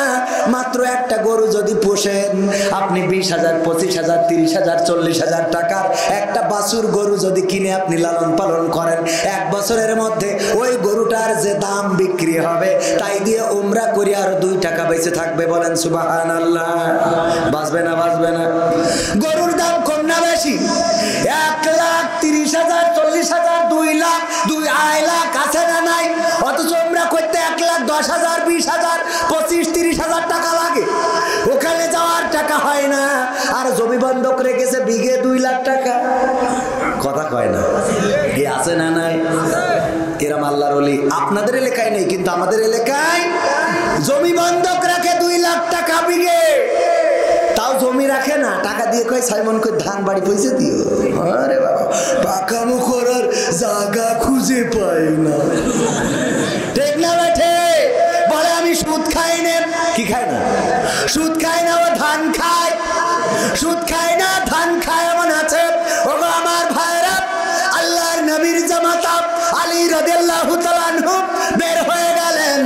মাত্র একটা গরু যদি পোষেন আপনি 20,000, 25,000, 30,000, 40,000 টাকার একটা বাছুর গরু যদি কিনে আপনি লালন পালন করেন, 1 বছরের মধ্যে ওই গরুটার যে দাম বিক্রি হবে তাই দিয়ে উমরা করে আর 2 টাকা বেঁচে থাকবে, বলেন সুবহানাল্লাহ। বাঁচবে না? বাঁচবে না? গরুর দাম কম না বেশি? 1,30,000, 40,000, 2 লাখ, 2.5 লাখ আছে না নাই? অথচ উমরা করতে 1,10,000, 20,000, 25,000, 30,000 টাকা লাগে। ওখানে যাওয়ার টাকা হয় না, আর জমি বন্ধক রেখেছে বিঘে 2 লাখ টাকা। কথা কয় না? কি আছে না নাই? এরম আল্লাহর ওলি আপনাদের এলাকায় নেই, কিন্তু আমাদের এলাকায় জমি বন্ধক রাখে 2 লাখ টাকা বিঘে। তাও জমি রাখে না, টাকা দিয়ে কয় সাইমন কই ধান বাড়ি পয়সা দিও। আরে বাবা, পাকামো করার জায়গা খুঁজে পায় না, ঠিক না বেঠে? কি খায় না? সুদ খায় না, ও ধান খায়। সুদ খায় না, ধান খায় এমন আছে। ওগো আমার ভাইরা, আল্লাহর নবীর জামাতা আলী রাদিয়াল্লাহু তাআলা আনহু বের হয়ে গেলেন।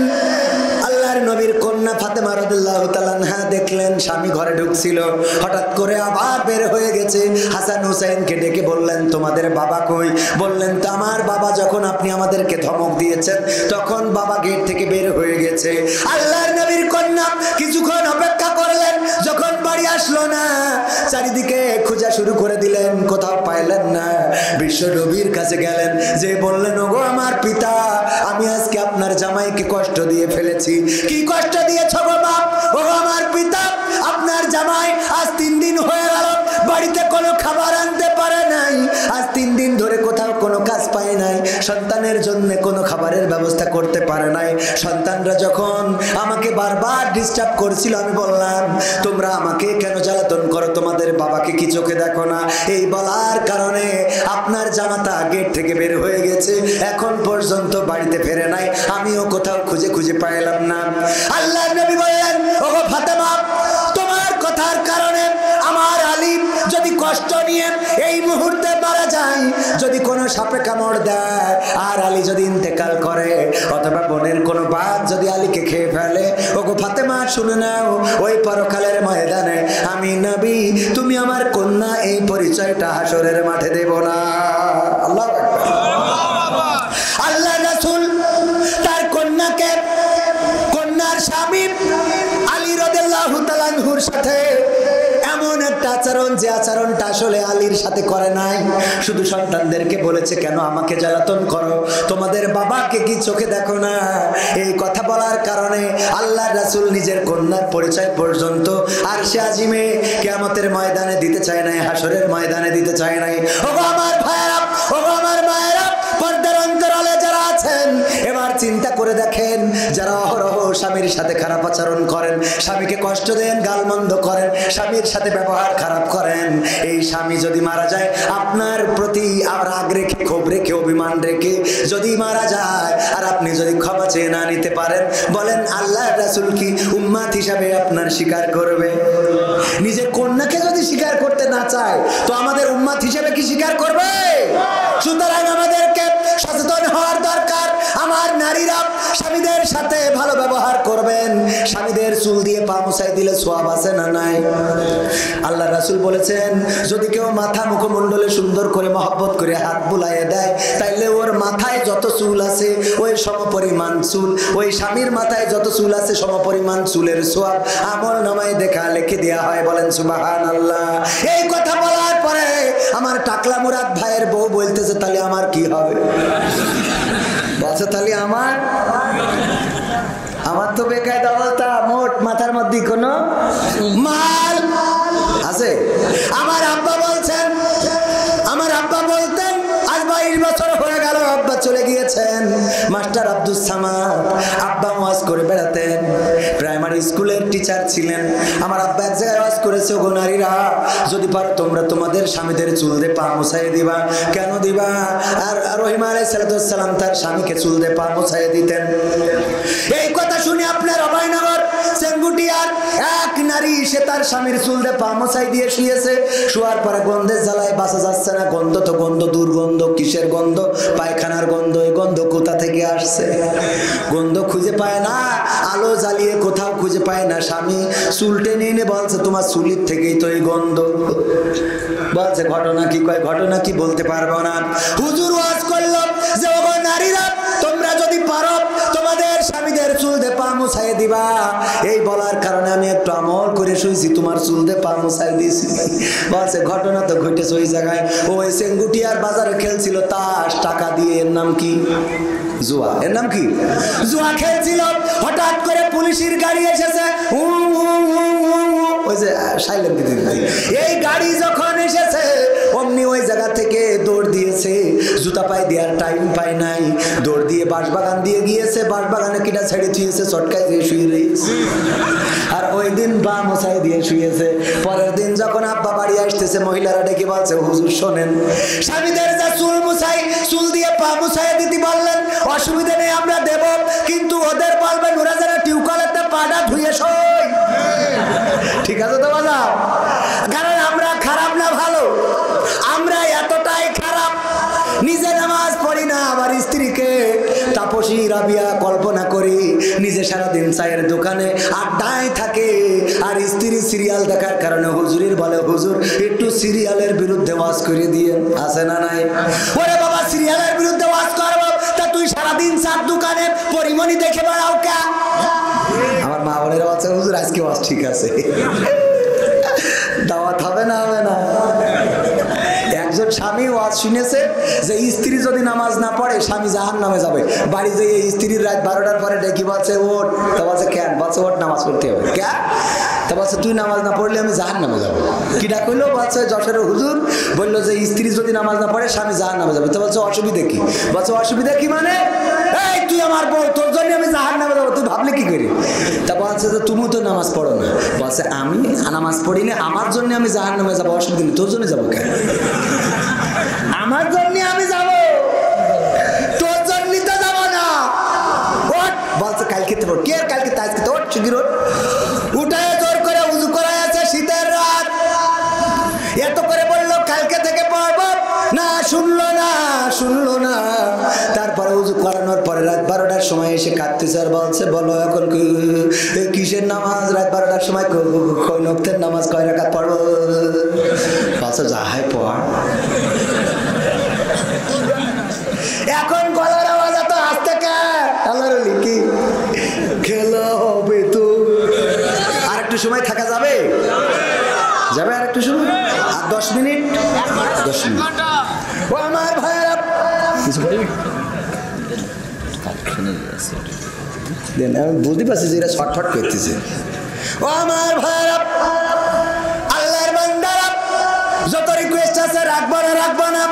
আল্লাহর নবীর কন্যা ফাতেমা রাদিয়াল্লাহু তাআলা আনহা দেখলেন স্বামী ঘরে ঢুকছিল, হঠাৎ করে আবার বের হয়ে গেছে। হাসান হুসাইনকে ডেকে বললেন, তোমাদের বাবা কই? বললেন, তো আমার বাবা যখন আপনি আমাদেরকে ধমক দিয়েছেন তখন বাবা গেট থেকে বের হয়ে গেছে। আল্লাহর নবীর কন্যা কিছুক্ষণ অপেক্ষা করলেন, যখন বাড়ি আসলো না চারিদিকে খোঁজা শুরু করে দিলেন, কোথাও পাইলেন না। বিশ্ব নবীর কাছে গেলেন, যে বললেন, ওগো আমার পিতা, আমি আজকে আপনার জামাইকে কষ্ট দিয়ে ফেলেছি। কি কষ্ট দিয়েছ গো বাপ? ওগো আমার পিতা, আপনার জামাই আজ 3 দিন হয়ে গেল বাড়িতে কোনো খাবার আনতে পারে নাই। আজ 3 দিন ধরে কোথাও কোনো কাজ পায় নাই, সন্তানের জন্য কোনো খাবারের ব্যবস্থা করতে পারে নাই। সন্তানরা যখন আমাকে বারবার ডিস্টার্ব করছিল, আমি বললাম, তোমরা আমাকে কেন জ্বালাতন করো? তোমাদের বাবাকে কি চোখে দেখো না? এই বলার কারণে আপনার জামাতা গেট থেকে বের হয়ে গেছে, এখন পর্যন্ত বাড়িতে ফেরে নাই, আমিও কোথাও খুঁজে খুঁজে পাইলাম না। আল্লাহর নবী বললেন, ওগো ফাতেমা, তোমার কথার কারণে আমার আলী যদি কষ্ট নিয়ে এই মুহূর্তে মারা যায়, যদি কোনো সাপে কামড় দেয় আর আলী যদি ইন্তেকাল করে, অথবা বনের কোনো বাঘ যদি আলীকে খেয়ে ফেলে, ওগো ফাতেমা শুনে নাও, ওই পরকালের ময়দানে আমি নবী, তুমি আমার কন্যা, এই পরিচয়টা হাসরের মাঠে দেব না। আল্লাহু আকবার। আল্লাহ রাসূল তার কন্যাকে, কন্যার স্বামী আলী রাদিয়াল্লাহু তাআলা আনহুর সাথে এমন একটা আচরণ, যে আচরণটা আসলে আলীর সাথে করে নাই, শুধু সন্তানদেরকে বলেছে, কেন আমাকে জ্বালাতন করো? তোমাদের বাবাকে কি চোখে দেখো না? এই কথা বলার কারণে আল্লাহর রাসূল নিজের কন্যার পরিচয় পর্যন্ত আরশে আজিমে কিয়ামতের ময়দানে দিতে চায় নাই, হাসরের ময়দানে দিতে চায় নাই। ওগো আমার ভাইরা, ওগো আমার মায়েরা, পর্দার অন্তরালে যারা আছেন, এবার চিন্তা করে দেখেন, যারা অহরহ স্বামীর সাথে খারাপ আচরণ করেন, স্বামীকে কষ্ট দেন, গালমন্দ করেন, স্বামীর সাথে ব্যবহার খারাপ করেন, এই স্বামী যদি মারা যায়, আপনার প্রতি রাগ রেখে, ক্ষোভ রেখে, অভিমান রেখে যদি মারা যায়, আর আপনি যদি ক্ষমা চেয়ে না নিতে পারেন, বলেন আল্লাহর রাসূল কি উম্মত হিসাবে আপনার স্বীকার করবে? নিজের কন্যাকে যদি স্বীকার করতে না চায়, তো আমাদের উম্মত হিসাবে কি স্বীকার করবে? সুতরাং আমাদেরকে সচেতন হওয়ার দরকার। আমার নারীরা স্বামীদের সাথে ভালো ব্যবহার করবেন। স্বামীদের চুল দিয়ে পা মুছাই দিলে সওয়াব আছে না নাই? আল্লাহ রাসূল বলেছেন, যদি কেউ মাথা মুখমণ্ডলে সুন্দর করে মহব্বত করে হাত বুলাইয়ে দেয়, তাইলে ওর মাথায় যত চুল আছে ওই সমপরিমাণ চুল, ওই স্বামীর মাথায় যত চুল আছে সমপরিমাণ চুলের সওয়াব আমল নামায় দেখা লিখে দেওয়া হয়। বলেন সুবহানাল্লাহ। এই কথা বলার পরে আমার টাকলা মুরাদ ভাইয়ের বউ বলতেছে, তাহলে আমার কি হবে? বলছে, তাহলে আমার তো বেকায়দা অবস্থা, মোট মাথার মধ্যে কোনো মাল আছে। আমার আব্বা বলতেন, আজ 22 বছর হয়ে গেল আব্বা চলে গিয়েছেন। মাস্টার আব্দুস সামাদ, আব্বা ওয়াজ করে বেড়াতেন, প্রাইমারি স্কুলের টিচার ছিলেন। আমার আব্বা এক জায়গায় ওয়াজ করেছে, ওগো নারীরা, যদি পারো তোমরা তোমাদের স্বামীদের চুল দিয়ে পা মুছাইয়ে দিবা। কেন দিবা? আর রহিম আলাইহিস সালাম তার স্বামীকে চুল দিয়ে পা মুছাইয়ে দিতেন। এই কথা শুনে আপনার অভয়নগর সেনগুটিয়ার এক নারী, সে তার স্বামীর চুল দিয়ে পা মুছাই দিয়ে শুয়েছে। শোয়ার পরে গন্ধের জ্বালায় বাঁচা যাচ্ছে না। গন্ধ তো গন্ধ, দুর্গন্ধ। কিসের গন্ধ? পায়খানার গন্ধ। এই গন্ধ কোথা থেকে আসছে? গন্ধ খুঁজে পায় না, আলো জ্বালিয়ে কোথাও খুঁজে পায় না। স্বামী চুল টেনে এনে বলছে, তোমার চুলির থেকেই তো এই গন্ধ। বলছে, ঘটনা কি? কয়, ঘটনা কি বলতে পারবো না। হুজুর ওয়াজ করলো যে, ওগো নারীরা, তোমরা যদি পারো তোমাদের স্বামীদের চুল দিয়ে পা মুছাইয়ে দিবা। এই বলার কারণে আমি একটু আমল করে শুয়েছি, তোমার চুল দিয়ে পা মুছাই দিয়েছি। বলছে, ঘটনা তো ঘটেছে ওই জায়গায়। ওই সেনগুটিয়ার বাজারে খেলছিল তাস, টাকা দিয়ে। এর নাম কি? জুয়া। এর নাম কি? জুয়া খেলছিল। হঠাৎ করে পুলিশের গাড়ি এসেছে, ওই যে সাইলেন্ট দিতে। এই গাড়ি যখন এসেছে, অমনি ওই জায়গা থেকে দৌড় দিয়েছে। জুতা পায়ে দেওয়ার টাইম পায় নাই, দৌড় দিয়ে বাঁশবাগান দিয়ে গিয়েছে। বাঁশবাগানে কিটা ছেড়ে থুয়েছে, চটকায় দিয়ে শুয়ে রয়েছে। আর ওই দিন পা মোছাই দিয়ে শুয়েছে। পরের দিন যখন আব্বা বাড়ি আসতেছে, মহিলারা ডেকে বলছে, হুজুর শোনেন, স্বামীদের যা চুল মুছাই, চুল দিয়ে পা মুছাই দিতে বললেন, অসুবিধা নেই, আমরা দেব, কিন্তু ওদের বলবেন ওরা যেন টিউকলেতে পাটা ধুয়ে বসি রাবিয়া কল্পনা করি নিজে সারাদিন চায়ের দোকানে আড্ডায় থাকে, আর স্ত্রী সিরিয়াল দেখার কারণে হুজুরের বলে, হুজুর একটু সিরিয়ালের বিরুদ্ধে ওয়াজ করে দিয়ে। আছে না নাই? ওরে বাবা, সিরিয়ালের বিরুদ্ধে ওয়াজ করবো, তা তুই সারাদিন চার দোকানে পরিমণি দেখে বেড়াও কে? আমার মা বোনেরা বলছে, হুজুর আজকে ওয়াজ ঠিক আছে। দাওয়াত হবে না? হবে না। একজন স্বামী ওয়াজ শুনেছে যে স্ত্রী যদি নামাজ না পড়ে স্বামী জাহান্নামে যাবে। বাড়ি যেয়ে স্ত্রীর রাত 12টার পরে ডেকে বলছে ওঠ, তা বলছে কেন? বলছে ওঠ, নামাজ পড়তে হবে। কে? তা বলছে তুই নামাজ না পড়লে আমি জাহান্নামে যাবো। কি ডাক হইলো? বলছে যশোরের হুজুর বললো যে স্ত্রী যদি নামাজ না পড়ে স্বামী জাহান্নামে যাবে। তো বলছে অসুবিধা কি? বলছে অসুবিধা কি মানে? এই তুই আমার বউ, তোর জন্য আমি জাহান্নামে যাবো, তুই ভাবলে কি করি? তা বলছে যে তুমি তো নামাজ পড়ো না। বলছে আমি নামাজ পড়ি না, আমার জন্য আমি জাহান্নামে যাবো, অসুবিধা নেই, তোর জন্য যাবো কেন? আমার জন্য আমি যাব, তোর জন্য তো যাবো না। ওঠ, বলছে কালকে তো কে? কালকে তো আজকে তো ওঠ, শিগগির ওঠ। উঠায় জোর করে উজু করাই আছে, শীতের রাত, এত করে বললো কালকে থেকে পড়বো না, শুনলো না, শুনলো না। তারপরে উজু করানোর পরে রাত 12টার সময় এসে কাঁদতেছে আর বলছে, বলো এখন কিসের নামাজ? রাত 12টার সময় কয় নক্তের নামাজ, কয় রাকাত পড়বো? বলছে যা হয় পড়। এখন গলার আওয়াজ এত আসতে কে? আল্লাহর কি খেলা হবে তো? আর একটু সময় থাকা যাবে? যাবে আর একটু সময়? আর 10 মিনিট, 10 মিনিট। ও আমার ভাইরা, আমি বুঝতে পারছি যে এরা শর্টফট করতেছে। ও আমার ভাইরা, আল্লাহর বান্দারা, যত রিকোয়েস্ট আছে রাখবো না, রাখবো না,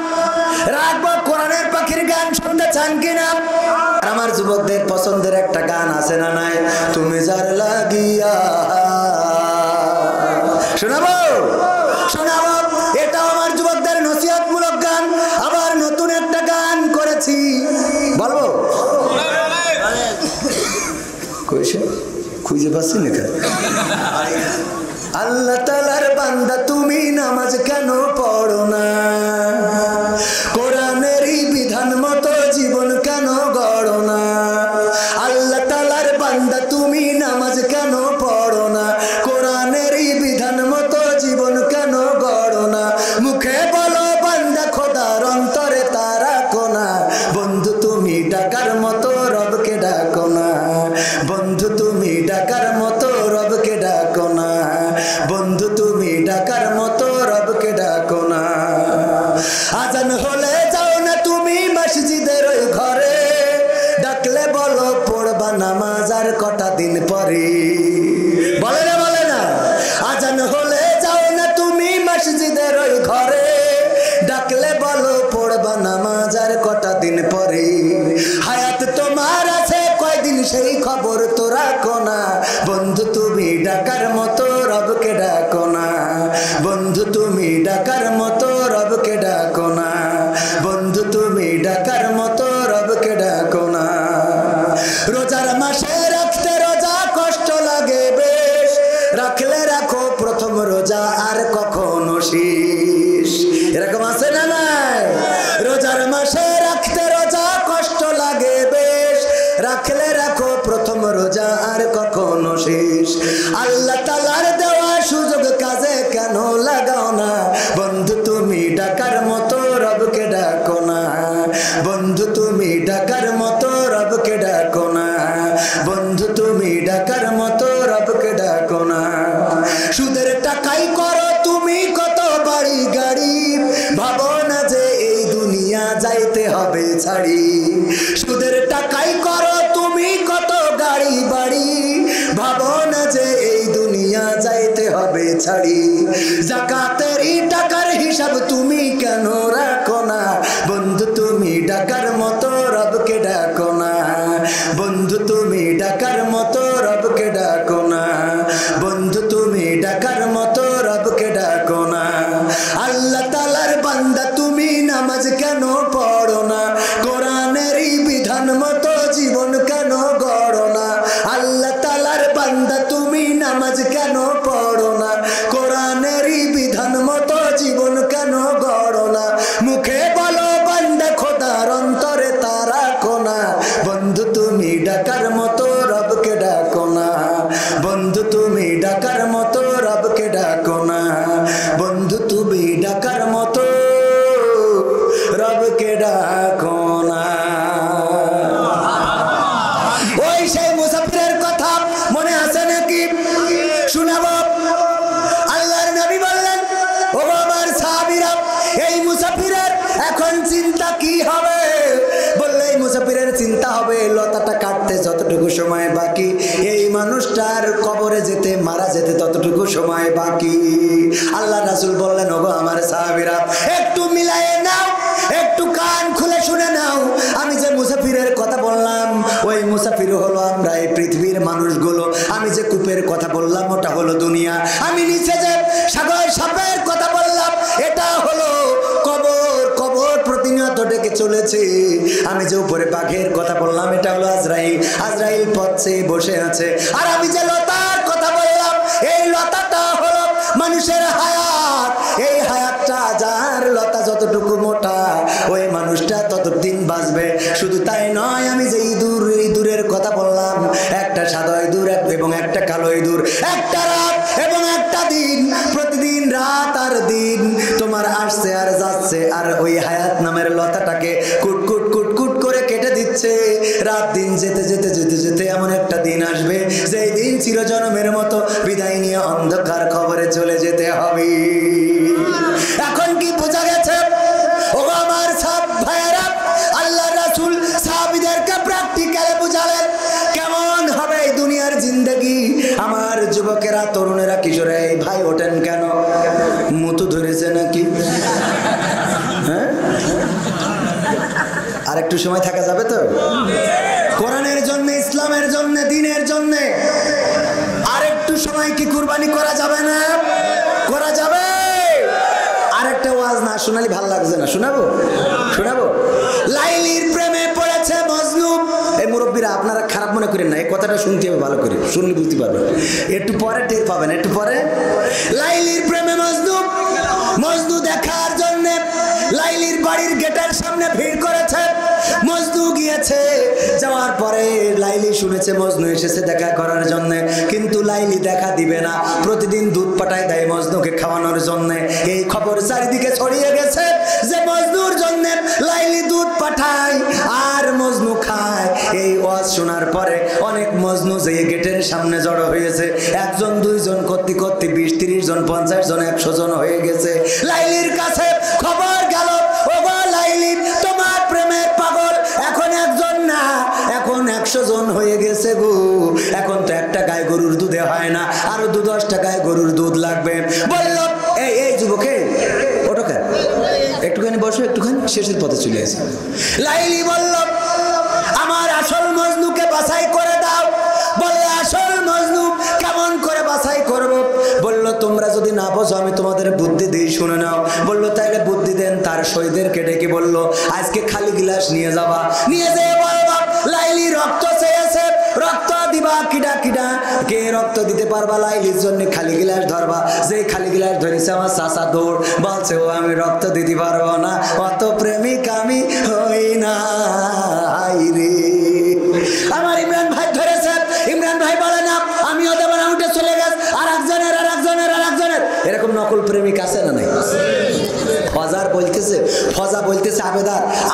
রাখবো। কোরআনের পাখির গান শুনতে চান কিনা? আমার যুবকদের পছন্দের একটা গান আছে না নাই? তুমি যার লাগিয়া, শোনাবো? শোনাবো। এটাও আমার যুবকদের নসিহতমূলক গান। আবার নতুন একটা গান করেছি, বলবো? কইছে খুঁজে পাচ্ছি না। আল্লাহ তাআলার বান্দা তুমি নামাজ কেন পড়ো না? কোরআনেরই বিধান মতো জীবন কেন গড়ো না? আল্লাহ তাআলার বান্দা তুমি নামাজ কেন পড়ো না? কোরআনেরই বিধান মতো জীবন কেন গড়ো না? মুখে বলো বান্দা খোদার অন্তরে তারা কোনা। বন্ধু তুমি ডাকার মতো রবকে ডাকো না, বন্ধু তুমি ডাকার মতো রবকে ডাকো না, বন্ধু তুমি ডাকার মতো রবকে ডাকো না। আজান হলে যাও না তুমি মসজিদের ওই ঘরে, ডাকলে বলো পড়বা নামাজ আর কটা দিন পরে। বলে না, বলে না? আজান হলে যাও না তুমি মসজিদের ওই ঘরে, ডাকলে বলো পড়বা নামাজ আর কটা দিন পরে। হায়াত তোমার আছে কয়দিন সেই খবর তো রাখো না। বন্ধু তুমি ডাকার মতো রবকে ডাকো না, বন্ধু তুমি ডাকার মতো রবকে ডাকো না, বন্ধু তুমি ডাকার মতো রবকে ডাকো না। রোজার মাসে রাখতে রোজা কষ্ট লাগে বেশ, রাখলে রাখো প্রথম রোজা আর কখনো শেষ। এরকম আছে না নাই? রোজার মাসে রাখতে রোজা কষ্ট লাগে বেশ, রাখলে রাখো প্রথম রোজা আর কখনো শেষ। আল্লাহ তাআলার দেওয়া সুযোগ কাজে কেন লাগাও না? বন্ধু তুমি ডাকার মতো রবকে ডাকো না, বন্ধু তুমি ডাকার মতো রবকে ডাকো না, বন্ধু তুমি ডাকার মতো রবকে ডাকো না। সুদের টাকাই করো তুমি কত বাড়ি গাড়ি, ভাবো না যে এই দুনিয়া যাইতে হবে ছাড়ি। সুদের টাকাই করো তুমি কত গাড়ি বাড়ি, ভাবো না যে এই দুনিয়া যাইতে হবে ছাড়ি। যাকাতেরই টাকার হিসাব তুমি কেন রাখো না? বন্ধু তুমি ডাকার মতো রবকে ডাকো না, বন্ধু তুমি ডাকার মতো রবকে ডাকো না, বন্ধু তুমি ডাকার মতো রবকে ডাকো না। আল্লাহ তাআলার বান্দা তুমি নামাজ কেন পড়ো না? কোরআনেরই বিধান মতো জীবন কেন গড়ো না? আল্লাহ তাআলার বান্দা তুমি নামাজ কেন পড়ো না? কোরআনেরই বিধান মতো জীবন কেন গড়ো না? মুখে বলো বান্দা খোদার অন্তরে তারা কোনা। বন্ধু কি হবে? বললে এই মুসাফিরের চিন্তা হবে লতাটা কাটতে যতটুকু সময় বাকি, এই মানুষটার কবরে যেতে মারা যেতে ততটুকু সময় বাকি। আল্লাহ রাসূল বললেন, ওগো আমার সাহাবীরা, একটু মিলায়ে নাও, একটু কান খুলে শুনে নাও। আমি যে মুসাফিরের কথা বললাম ওই মুসাফির হলো আমরা, এই পৃথিবীর মানুষগুলো। আমি যে কূপের কথা বললাম ওটা হলো দুনিয়া। আমি নিচে যে সাগর সাপের কথা বললাম এটা হলো কবর। কবর প্রতিনিয়ত ডেকে চলেছে। আমি যে উপরে বাঘের কথা বললাম এটা হলো আজরাইল। আজরাইল পথে বসে আছে। আর আমি যে লতার কথা বললাম এই লতাটা হলো মানুষের হায়াত। এই হায়াতটা যার লতা যতটুকু মোটা ওই মানুষটা ততদিন বাঁচবে। শুধু তাই নয়, আমি যে ইঁদুরের কথা বললাম, একটা সাদা ইঁদুর এবং একটা কালো ইঁদুর, একটা রাত এবং একটা দিন, প্রতিদিন রাত আর দিন তোমার আসছে আর যাচ্ছে, আর ওই হায়াত নামের লতাটাকে কুটকুট কুটকুট করে কেটে দিচ্ছে। রাত দিন যেতে যেতে যেতে যেতে এমন একটা দিন আসবে যেই দিন চিরজন্মের মতো বিদায় নিয়ে অন্ধকার কবরে চলে যেতে হবে। এখন কি বোঝা গেছে? ও আমার সব ভাইয়েরা, আল্লাহ রাসূল সাহাবীদেরকে প্র্যাকটিক্যালে বুঝালেন কেমন হবে এই দুনিয়ার জিন্দেগি। আমার যুবকেরা, তরুণেরা, কিশোরেরা, এই ভাই ওঠেন কেন? মুতু ধরেছে নাকি? হ্যাঁ, আর একটু সময় থাকা যাবে তো? কোরআনের জন্য, ইসলামের জন্য, দ্বীনের জন্য আর একটু সময় কি কুরবানি করা যাবে না? করা যাবে। আর একটা ওয়াজ না শোনালি ভালো লাগছে না, শোনাবো? শোনাবো। লাইলির প্রেমে পড়েছে মজনু। এই মুরব্বীরা আপনারা খারাপ মনে করেন না, এই কথাটা শুনতে হবে ভালো করে, শুনলে বুঝতে পারবেন। একটু পরে টের পাবেন, একটু পরে। লাইলির প্রেমে মজনু। মজনু দেখার জন্য লাইলির বাড়ির গেটের সামনে ভিড় করেছে। মজনু গিয়েছে, যাওয়ার পরে লাইলি শুনেছে মজনু এসেছে দেখা করার জন্য, কিন্তু লাইলি দেখা দিবে না। প্রতিদিন দুধ পাঠায় দেয় মজনুকে খাওয়ানোর জন্য। এই খবর চারিদিকে ছড়িয়ে গেছে যে মজনুর জন্য লাইলি দুধ পাঠায় আর মজনু খায়। এই ওয়াজ শোনার পরে অনেক মজনু যে গেটের সামনে জড়ো হয়েছে। একজন, দুইজন করতে করতে 20-30 জন, 50 জন, 100 জন হয়ে গেছে। লাইলির কাছে খবর গেল, ওগো লাইলি, তোমার প্রেমের পাগল এখন একজন না, এখন 100 জন হয়ে গেছে গো। এখন তো একটা গায়ে গরুর দুধে হয় না, আরো 2-10টা গায়ে গরুর দুধ লাগবে। বলল, এই যুবকে ওঠো, একটুখানি বসো, একটুখানি, শেষের পথে চলে আসে। লাইলি বলল, আমার আসল মজনুকে বাছাই করে দাও। বলে, আসল মজনু কেমন করে বাছাই করব? বলল, তোমরা যদি না বোঝো আমি তোমাদের বুদ্ধি দিই, শুনে নাও। বললো, তাইলে বুদ্ধি দেন। তার শহীদদেরকে ডেকে বলল, আজকে খালি গিলাস নিয়ে যাবা, নিয়ে যেয়ে বলবা লাইলি রক্ত চেয়েছে, রক্ত দিবা। কিডা কিডা কে রক্ত দিতে পারবা? লাইলির জন্য খালি গিলাস ধরবা। যে খালি গিলাস ধরেছে আমার চাচা দৌড়, বলছে ও আমি রক্ত দিতে পারবো না, অত প্রেমিক আমি হই না। রে আমার ইমরান ভাই ধরেছে, ইমরান ভাই বলে না আমিও দেবো না, উঠে চলে গেছে। আর একজনের এরকম নকল প্রেমিক আছে না নাই? ফজা বলতেছে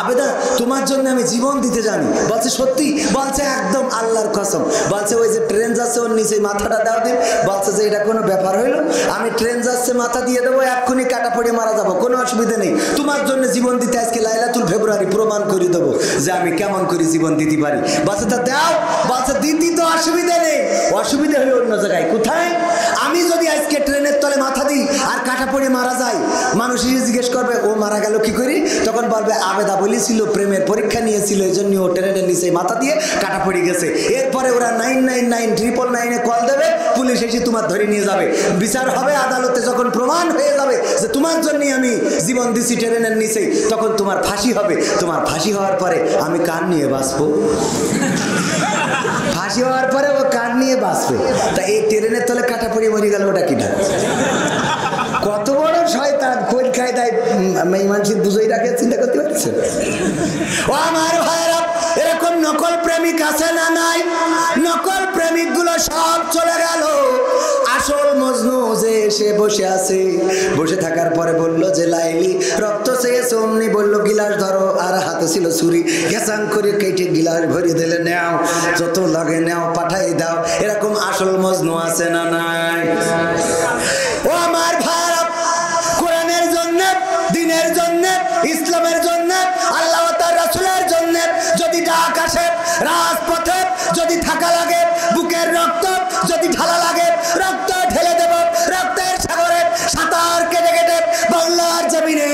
আবেদা তোমার জন্য আমি জীবন দিতে জানি। বলছে সত্যি? বলছে একদম আল্লাহর কসম। বলছে ওই যে ট্রেন যাচ্ছে ওর নিচে মাথাটা দাও দিন। বলছে যে এটা কোনো ব্যাপার হইলো? আমি ট্রেন যাচ্ছে মাথা দিয়ে দেবো, এক্ষুনি কাটা পড়ে মারা যাবো, কোনো অসুবিধা নেই। তোমার জন্য জীবন দিতে আজকে লাইলাতুল ফেব্রুয়ারি প্রমাণ করে দেবো যে আমি কেমন করে জীবন দিতে পারি। বলছে তা দাও। বলছে দিদি তো অসুবিধা নেই, অসুবিধা হলো অন্য জায়গায়। কোথায়? আমি যদি আজকে ট্রেনের তলে মাথা দিই আর কাটা পড়ে মারা যায়, মানুষ জিজ্ঞেস করবে ও মারা গেল কি করি? তখন বলবে আবেদা বলেছিল প্রেমের পরীক্ষা নিয়েছিল, এই জন্য ও ট্রেনের নিচে মাথা দিয়ে কাটা পড়ে গেছে। এরপরে ওরা 999 কল দেবে, পুলিশ এসে তোমার ধরে নিয়ে যাবে। বিচার হবে আদালতে, যখন প্রমাণ হয়ে যাবে যে তোমার জন্যই আমি জীবন দিছি ট্রেনের নিচে, তখন তোমার ফাঁসি হবে। তোমার ফাঁসি হওয়ার পরে আমি কান নিয়ে বাঁচবো। ফাঁসি হওয়ার পরে ও কান নিয়ে বাঁচবে। তা এই ট্রেনের তলে কাটা পড়ে মরে গেল, ওটা কিনা? কত বড় শয়তান! কোন কায়দায় মানুষের বুঝেই রাখে, চিন্তা করতে পারছেন? ও আমার ভাইরা, এরকম নকল প্রেমিক আছে না নাই? নকল প্রেমিক গুলো সব চলে গেল। আসল মজনু যে এসে বসে আছে, বসে থাকার পরে বলল যে লাইলি রক্ত চেয়েছে। অমনি বলল গিলাস ধরো, আর হাতে ছিল ছুরি, গেসাং করে কেটে গিলাস ভরিয়ে দিলে, নেও যত লাগে নেও, পাঠাই দাও। এরকম আসল মজনু আছে না নাই? ও আমার ভাইরা, কোরআনের জন্য, দ্বীনের জন্য, ইসলামের জন্য আল্লাহ রাজপথে যদি থাকা লাগে, বুকের রক্ত যদি ঢালা লাগে, রক্ত ঢেলে দেব। রক্তের সাগরে সাঁতার কেটে কেটে বাংলার জমিনে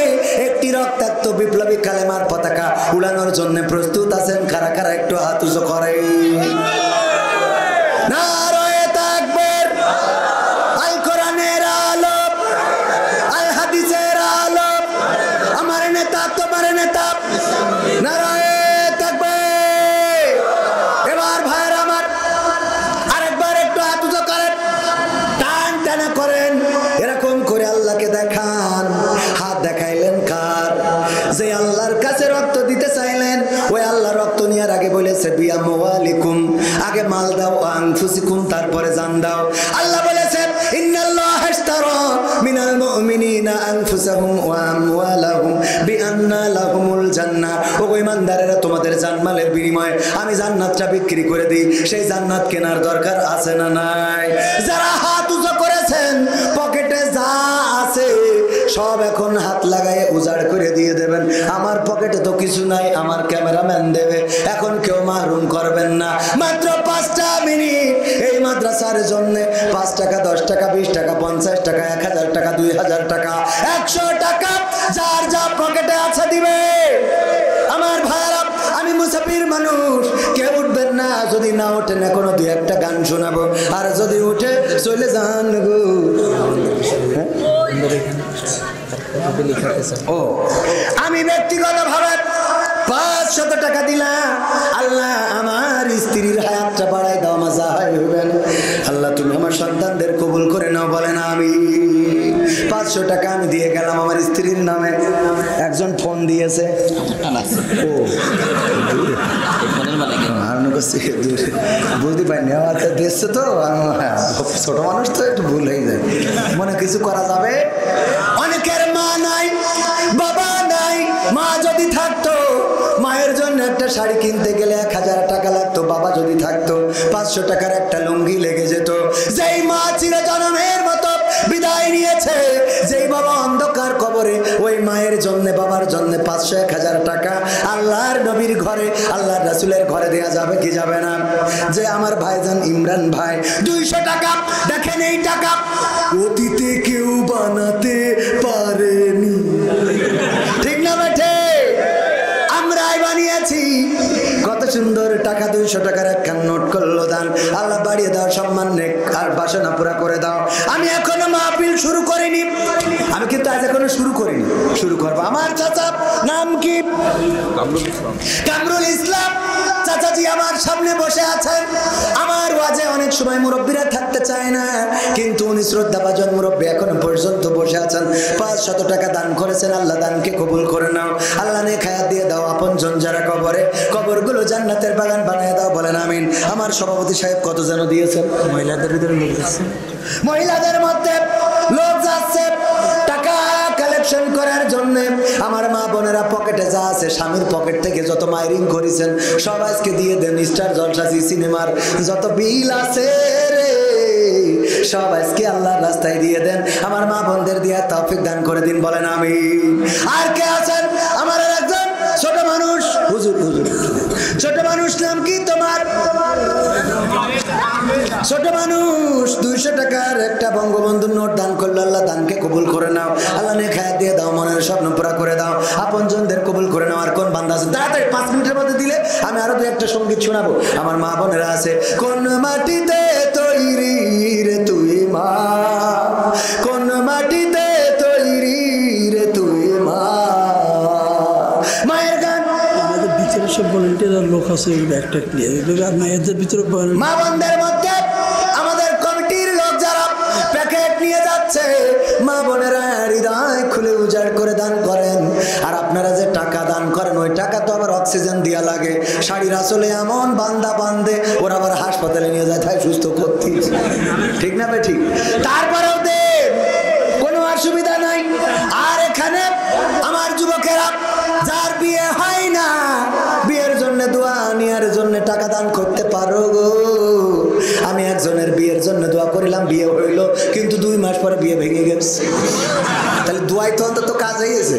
একটি রক্তাক্ত বিপ্লবী কালেমার পতাকা উড়ানোর জন্য প্রস্তুত আছেন কারা কারা? একটু হাত উঁচু করে। নারায়ে তাকবীর, আল কোরআনের আলো, আল হাদিসের আলো, আমার নেতা তোমার নেতা, নারায়ে তাকবীর। এবার ভাইরা আমার আরেকবার একটু হাত উঁচু করেন, টান টানা করেন, এরকম করে আল্লাহকে দেখান। হাত দেখাইলেন কার? যে আল্লাহর কাছে রক্ত দিতে চাইলেন, ওই আল্লাহ রক্ত নেওয়ার আগে বলেছে বিআমওয়ালিকুম, আগে মাল দাও, আনফুসিকুম, তারপরে জান দাও। আল্লাহ বলেছেন ইন্নাল্লাহা ইশতারা মিনাল মুমিনিনা আনফুসাহুম ওয়া আমওয়ালাহুম বিআন্না লাহুমুল জান্নাহ। ও ঈমানদারেরা, তোমাদের জানমালের বিনিময়ে আমি জান্নাতটা বিক্রি করে দিই। সেই জান্নাত কেনার দরকার আছে না নাই? যারা হাত উঁচু করেছেন, পকেটে যা আছে সব এখন হাত লাগায় উজাড় করে দিয়ে দেবেন। আমার পকেটে তো কিছু নাই, আমার ক্যামেরাম্যান দেবে। এখন কেউ মাহরুম করবেন না। মাত্র 5টা মিনিট এই মাদ্রাসার জন্য 5 টাকা, 10 টাকা, 20 টাকা, 50 টাকা, 1000 টাকা, 2000 টাকা, 100 টাকা, যার যা পকেটে আছে দিবে। আমার ভাইরা, আমি মুসাফির মানুষ, কেউ উঠবেন না। যদি না ওঠেন এখনো 2-1টা গান শোনাবো, আর যদি উঠে চলে যান গো। ও আমি ব্যক্তিগত ভাবে 500 টাকা দিলাম। আল্লাহ আমার স্ত্রীর হায়াতটা বাড়াই দাও, মজা হইবেন। আল্লাহ তুমি আমার সন্তানদের কবুল করে নাও, বলেন আমি। 500 টাকা আমি দিয়ে গেলাম আমার স্ত্রীর নামে। একজন ফোন দিয়েছে, ও বুঝতে পারিনি, দেখছে তো ছোট মানুষ তো একটু ভুল হয়ে যায়, মনে কিছু করা যাবে। অনেকের মা নাই, বাবা নাই। মা যদি থাকতো, মায়ের জন্য একটা শাড়ি কিনতে গেলে 1000 টাকা লাগতো। বাবা যদি থাকতো, 500 টাকার একটা লুঙ্গি লেগে যেত। যেই মা চিরজন্মের মতো বিদায় নিয়েছে, যেই বাবা অন্ধকার কবরে, ওই মায়ের জন্য, বাবার জন্য 500-1000 টাকা আল্লাহর নবীর ঘরে, আল্লাহর রাসূলের ঘরে দেয়া যাবে কি যাবে না? যে আমার ভাইজান ইমরান ভাই 200 টাকা, দেখেন এই টাকা অতীতে কেউ বানাতে পারেনি, ঠিক না বেঠে? আমরাই বানিয়েছি। কত সুন্দর টাকা, 200 টাকার একখান নোট করলো দান। আল্লাহ বাড়িয়ে দাও, সম্মান নেক আর বাসনা পুরা করে দাও। আমি এখনো মাহফিল শুরু করিনি, আমি কিন্তু আজ এখনো শুরু করিনি, শুরু করবো। আমার চাচা নাম কি? কামরুল ইসলাম চাচাজি আমার সামনে বসে আছেন। আমার ওয়াজে অনেক সময় মুরব্বীরা থাকতে চায় না, কিন্তু উনি শ্রদ্ধাভাজন মুরব্বী এখনো পর্যন্ত বসে আছেন। 500 টাকা দান করেছেন। আল্লাহ দানকে কবুল করে নাও। আল্লাহ নেক হায়াত দিয়ে দাও। আপনজন যারা কবরে, কবরগুলো জান্নাতের বাগান বানায় দাও, বলেন আমিন। আমার সভাপতি সাহেব কত যেন দিয়েছেন? মহিলাদের মধ্যে লোক যাচ্ছে টাকা কালেকশন করার জন্য। আমার মা বোনেরা পকেটে যা আছে, স্বামীর পকেট থেকে যত মাইরিং করেছেন সব আজকে দিয়ে দেন। স্টার জলসা জি সিনেমার যত বিল আছে রে, সব আজকে আল্লাহর রাস্তায় দিয়ে দেন। আমার মা বোনদের দিয়ে তৌফিক দান করে দিন, বলেন আমিন। আর কে আছেন? আমার একজন ছোট মানুষ, হুজুর হুজুর ছোট মানুষ নাম কি তোমার? ছোট মানুষ 200 টাকার একটা বঙ্গবন্ধুর নোট দান করলো। আল্লাহ দানকে কবুল করে নাও। আল্লাহ নেক হায়াত দিয়ে দাও, মনের স্বপ্ন পুরা করে দাও, আপনজনদের কবুল করে নাও। আর কোন বান্দা আছে তাড়াতাড়ি 5 মিনিটের মধ্যে দিলে আমি আরো 2-1টা সঙ্গীত শোনাবো। আমার মা বোনেরা আছে। কোন মাটিতে তৈরি রে তুই মা, কোন মাটিতে তৈরি রে তুই মা। মায়ের গান আমাদের ভিতরে সব ভলেন্টিয়ার লোক আছে, একটা এদের ভিতরে মা বোনদের মধ্যে আমাদের কমিটির লোক যারা প্যাকেট নিয়ে যাচ্ছে, মা বোনেরা হৃদয় খুলে উজাড় করে দান করেন। আর আপনারা যে টাকা দান করেন, ওই টাকা তো আবার অক্সিজেন দিয়া লাগে। শাড়ির আসলে এমন বান্দা বান্ধে, ওরা আবার হাসপাতালে নিয়ে যায়, তাই সুস্থ করতে, ঠিক না বে ঠিক? তারপরেও দেন, কোনো অসুবিধা নাই। আর এখানে আমার যুবকেরা যার বিয়ে হয় না, বিয়ের জন্য দোয়া নেওয়ার জন্য টাকা দান করতে পারো গো। আমি একজনের বিয়ের জন্য দোয়া করিলাম, বিয়ে হইল, কিন্তু 2 মাস পরে বিয়ে ভেঙে গেছে। তাহলে দোয়াই তো অন্তত কাজ হয়ে গেছে।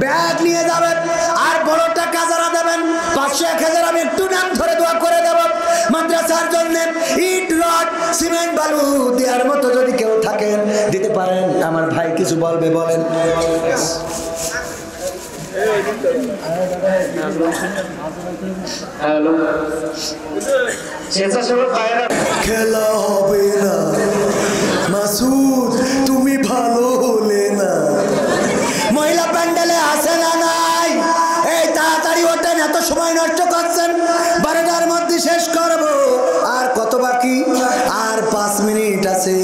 ব্যাগ নিয়ে যাবেন। আর বড় টাকা যারা দেবেন পাঠাবেন 500-1000 আমি একটু নাম ধরে দোয়া করে দেব মাদ্রাসার জন্য ইট রড সিমেন্ট বালু দেওয়ার মতো যদি কেউ থাকেন দিতে পারেন আমার ভাই কিছু বলবে বলেন হ্যালো খেলা হবে না মাসুদ তুমি ভালো হলে না মহিলা প্যান্ডেলে আসে না নাই এই তাড়াতাড়ি ওঠেন এত সময় নষ্ট করছেন 12টার মধ্যে শেষ করব আর কত বাকি আর 5 মিনিট আছে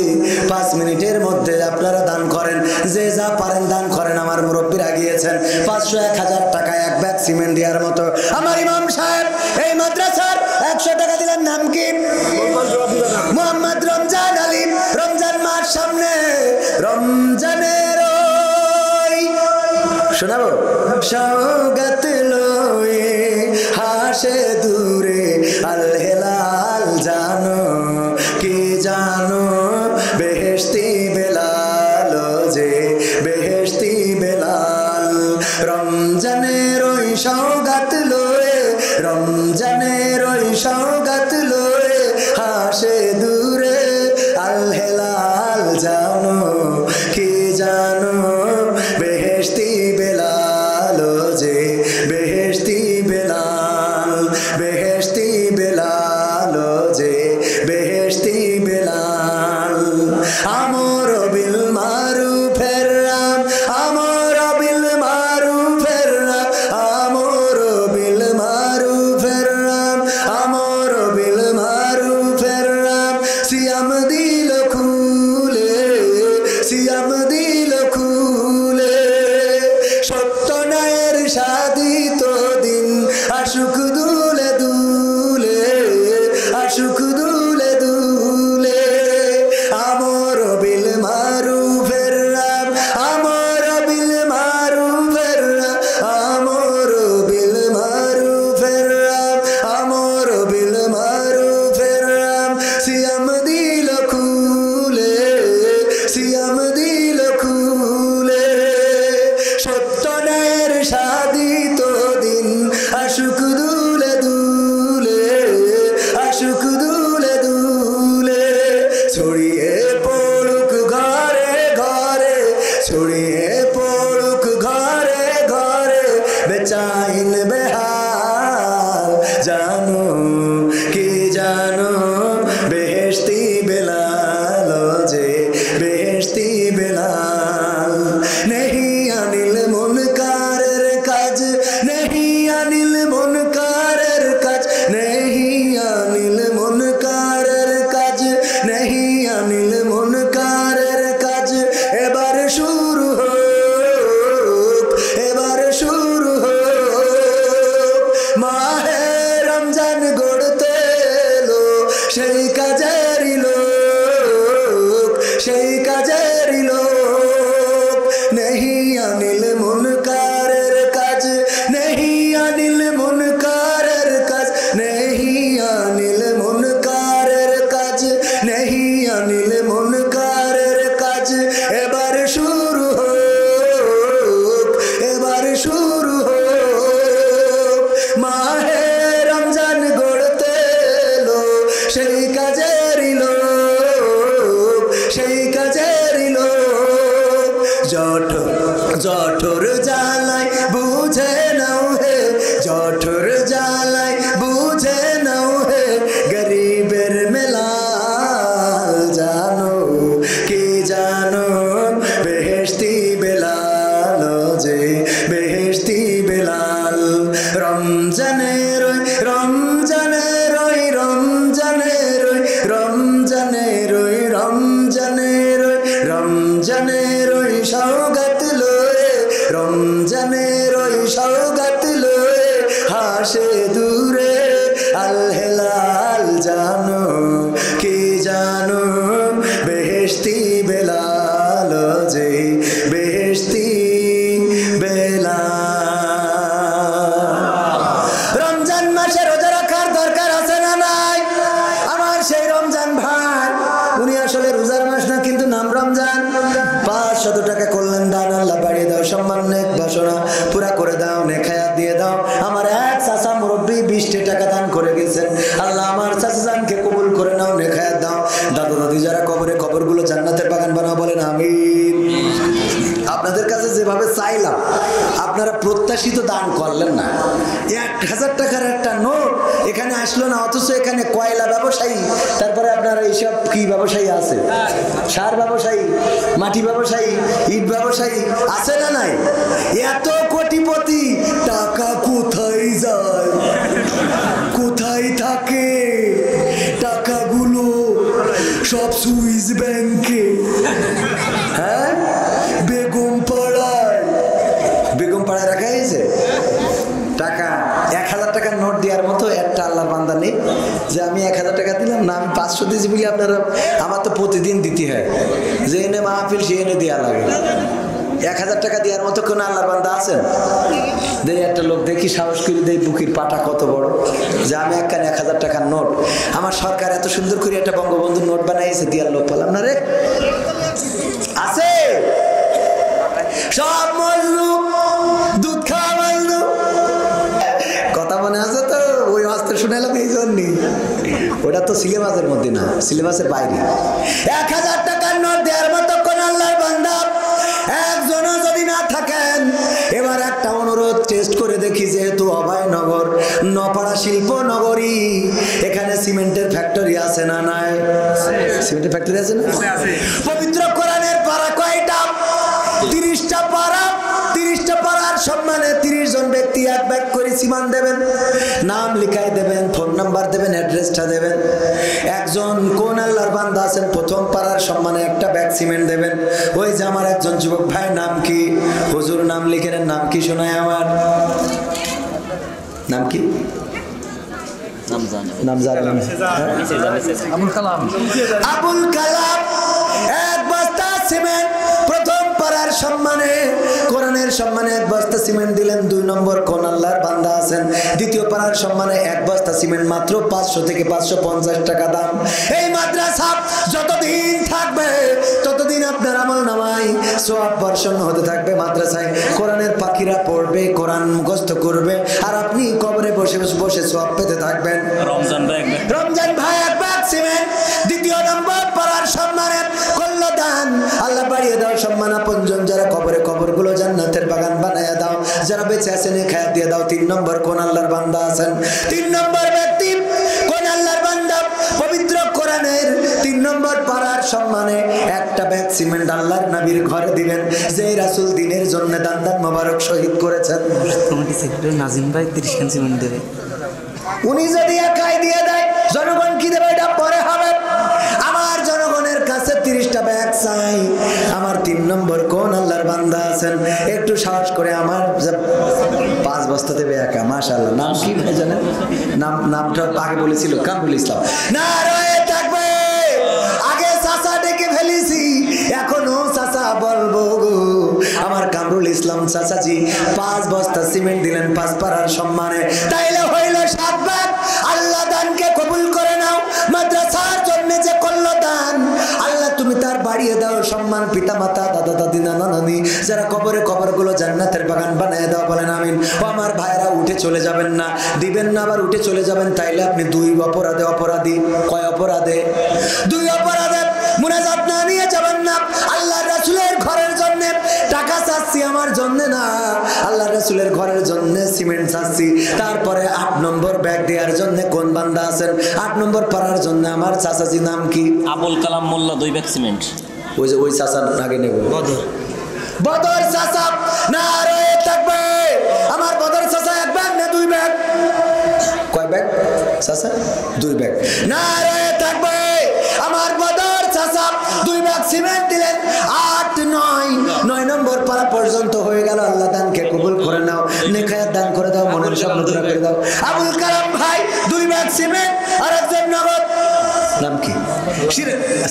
5 মিনিটের মধ্যে আপনারা দান করেন যে যা পারেন দান করেন আমার মুরব্বীরা গিয়েছেন 500-1000 টাকা এক ব্যাগ সিমেন্ট দেওয়ার মতো আমার ইমাম সাহেব এই মাদ্রাসার 100 টাকা দিলেন নাম কি মোহাম্মদ রমজান আলী রমজান মাস সামনে রমজানের শোনাবো সৌগাত লয়ে হাসে দূরে আল হেলাল জানো কি জানো বেহেশতি বেলাল যে বেহেশতি বেলাল রমজানের ওই সৌগাত লয়ে রমজানের ওই সৌগাত লয়ে হাসে দূরে আল হেলাল জানো কি জানো বেহেশতি বেলাল যে বেহেশতি বেলাল বেহেশতি বেলাল যে বেহেশতি বেলাল আমর বিল মারুফের রাম আমর বিল মারুফের রাম আমর বিল মারুফের রাম আমর বিল মারুফের রাম সিয়াম দিল খুলে সিয়াম দিল খুলে সত্য ন্যায়ের সাধিত দিন আশুক দুলে দুলে আশুক দুলে দুলে আমর বিল দাও। দাদা দাদি যারা কবরে, কবরগুলো জান্নাতের বাগান বানাও, বলেন আমিন। আপনাদের কাছে যেভাবে চাইলাম, আপনারা প্রত্যাশিত দান করলেন না। 1000 টাকার একটা নোট এখানে আসলো না, অথচ এখানে কয়লা ব্যবসায়ী, তারপরে আপনারা এইসব কি ব্যবসায়ী আছে, সার ব্যবসায়ী, মাটি ব্যবসায়ী, ইট ব্যবসায়ী আছে না নাই? এত কোটিপতি, টাকা কোথায় যায়, কোথায় থাকে টাকাগুলো? সব সুইস ব্যাংকে, হ্যাঁ, বেগম পাড়ায় রাখা হয়েছে টাকা। 1000 টাকার নোট দেওয়ার মতো একটা আল্লাহর বান্দা নেই যে আমি 1000 টাকা দিলাম না, আমি 500 দিয়েছি বলে আপনারা, আমার তো প্রতিদিন দিতে হয়, যে এনে মাহফিল সে এনে দেওয়া লাগে। 1000 টাকা দেওয়ার মতো কোন আল্লাহর বান্দা আছেন? দেখি একটা লোক, দেখি সাহস করে দেয়, বুকির পাটা কত বড়, যে আমি একখানে 1000 টাকার নোট, আমার সরকার এত সুন্দর করে একটা বঙ্গবন্ধুর নোট বানাইছে, দেওয়ার লোক পেলাম না রে। আছে সব মজলু, দুধ খাওয়া মজলু। কথা মনে আছে তো? ওই অস্ত্র শুনাইলাম এই জন্যই, ওটা তো সিলেবাসের মধ্যে না, সিলেবাসের বাইরে। 1000 টাকার নোট দেওয়ার মতো কোন আল্লাহর বান্দা একজনও যদি না থাকেন, এবার একটা অনুরোধ টেস্ট করে দেখি, যেহেতু অভয়নগর নপাড়া শিল্প নগরী, এখানে সিমেন্টের ফ্যাক্টরি আছে না নাই? সিমেন্টের ফ্যাক্টরি আছে না? পবিত্র কোরআনের পারা কয়টা? 30টা পারা। 30টা পারার সম্মানে 30 জন ব্যক্তি এক ব্যাগ করে সিমেন্ট দেবেন, নাম লিখাই দেবেন, ফোন নাম্বার দেবেন, অ্যাড্রেসটা দেবেন। একজন কোন আল্লাহর বান্দা আছেন প্রথম পারার সম্মানে একটা ব্যাগ সিমেন্ট দেবেন। ওই যে আমার একজন যুবক ভাই, নাম কি? হুজুর নাম লিখে নেন। নাম কি শোনায় আমার? নাম কি? নাম জানেন? আবুল কালাম। আবুল কালাম। এক বস্তা সিমেন্ট প্রথম পারার সম্মানে, কোরআনের সম্মানে 1 বস্তা সিমেন্ট দিলেন। 2 নম্বর কোন আল্লাহর বান্দা আছেন দ্বিতীয় পারার সম্মানে 1 বস্তা সিমেন্ট মাত্র 500 থেকে 550 টাকা দাম। এই মাদ্রাসা যতদিন থাকবে ততদিন আপনার আমল নামায় সওয়াব বর্ষণ হতে থাকবে। মাদ্রাসায় কোরআনের পাখিরা পড়বে, কোরআন মুখস্থ করবে, আর আপনি কবরে বসে বসে সওয়াব পেতে থাকবেন। রমজান ভাই 1 ব্যাগ সিমেন্ট। দ্বিতীয় নম্বর পারার সম্মানে কল্যাণ, আল্লাহ বাড়িয়ে দাও সম্মান। আপনজন যারা কবরে, কবরগুলো জান্নাতের বাগান বানায়া দাও। যারা বেঁচে আছেন খায়া দিয়ে দাও। 3 নম্বর কোন আল্লাহর বান্দা আছেন? 3 নম্বর ব্যক্তি কোন আল্লাহর বান্দা? পবিত্র কোরআনের 3 নম্বর পারার সম্মানে একটা ব্যাগ সিমেন্ট আল্লাহর নবীর ঘরে দিবেন, যে রাসূল দিনের জন্য দান মোবারক শহীদ করেছেন। কমিটি সেক্রেটারি নাজিম ভাই 30 খান সিমেন্ট দেবে। উনি যদি একাই দিয়ে দেয়, জনগণ কি দেবে এটা পরে হবে। আমার জনগণের কাছে 30টা ব্যাগ চাই। আমার 3 নম্বর কোন আল্লাহর বান্দা আছেন? একটু সাহস করে আমার 5 বস্তা দেবে একা। মাশাআল্লাহ। নাম কি ভাই জানেন? নামটা আগে বলেছিল কামরুল ইসলাম। না রয়ে থাকবে, আগে চাচা ডেকে ফেলেছি, এখনো চাচা বলবো গো। আমার কামরুল ইসলাম চাচাজি 5 বস্তা সিমেন্ট দিলেন 5 পারার সম্মানে। তাইলে হইল 7 ব্যাগ। আল্লাহ দানকে কবুল করে নাও। মাদ্রাসার জন্য যে করলো দান, আল্লাহ তুমি তার বাড়িয়ে দাও সম্মান। পিতা মাতা, দাদা দাদি, নানা নানি যারা কবরে, কবরগুলো জান্নাতের বাগান বানিয়ে দাও, বলেন আমিন। ও আমার ভাইরা, উঠে চলে যাবেন না, দিবেন না আবার উঠে চলে যাবেন, তাইলে আপনি 2 অপরাধে অপরাধী। কয় অপরাধে? 2 অপরাধে মুনাজাত না নিয়ে যাবেন না। আল্লাহর রাসূলের ঘরের জন্য টাকা চাচ্ছি, আমার জন্য না, আল্লাহর রাসূলের ঘরের জন্য সিমেন্ট চাচ্ছি। তারপরে 8 নম্বর ব্যাগ দেওয়ার জন্য কোন বান্দা আছেন? 8 নম্বর পারার জন্য আমার চাচাজি নাম কি? আবুল কালাম মোল্লা 2 ব্যাগ সিমেন্ট। ওই যে ওই চাচা আগে নেব। বদর চাচা না রয়ে থাকবে। আমার বদর চাচা 1 ব্যাগ না 2 ব্যাগ? কয় ব্যাগ চাচা? 2 ব্যাগ না রয়ে থাকবে। আমার বদর চাচা 2 ব্যাগ সিমেন্ট দিলেন। 8, 9 নম্বর পারা পর্যন্ত হয়ে গেল। আল্লাহ দানকে কবুল করে নাও, নেখায়াত দান করে দাও, মনের স্বপ্ন পুরা করে দাও। আবুল কালাম ভাই 2 ব্যাগ সিমেন্ট আর একজন নগদ। নাম কি?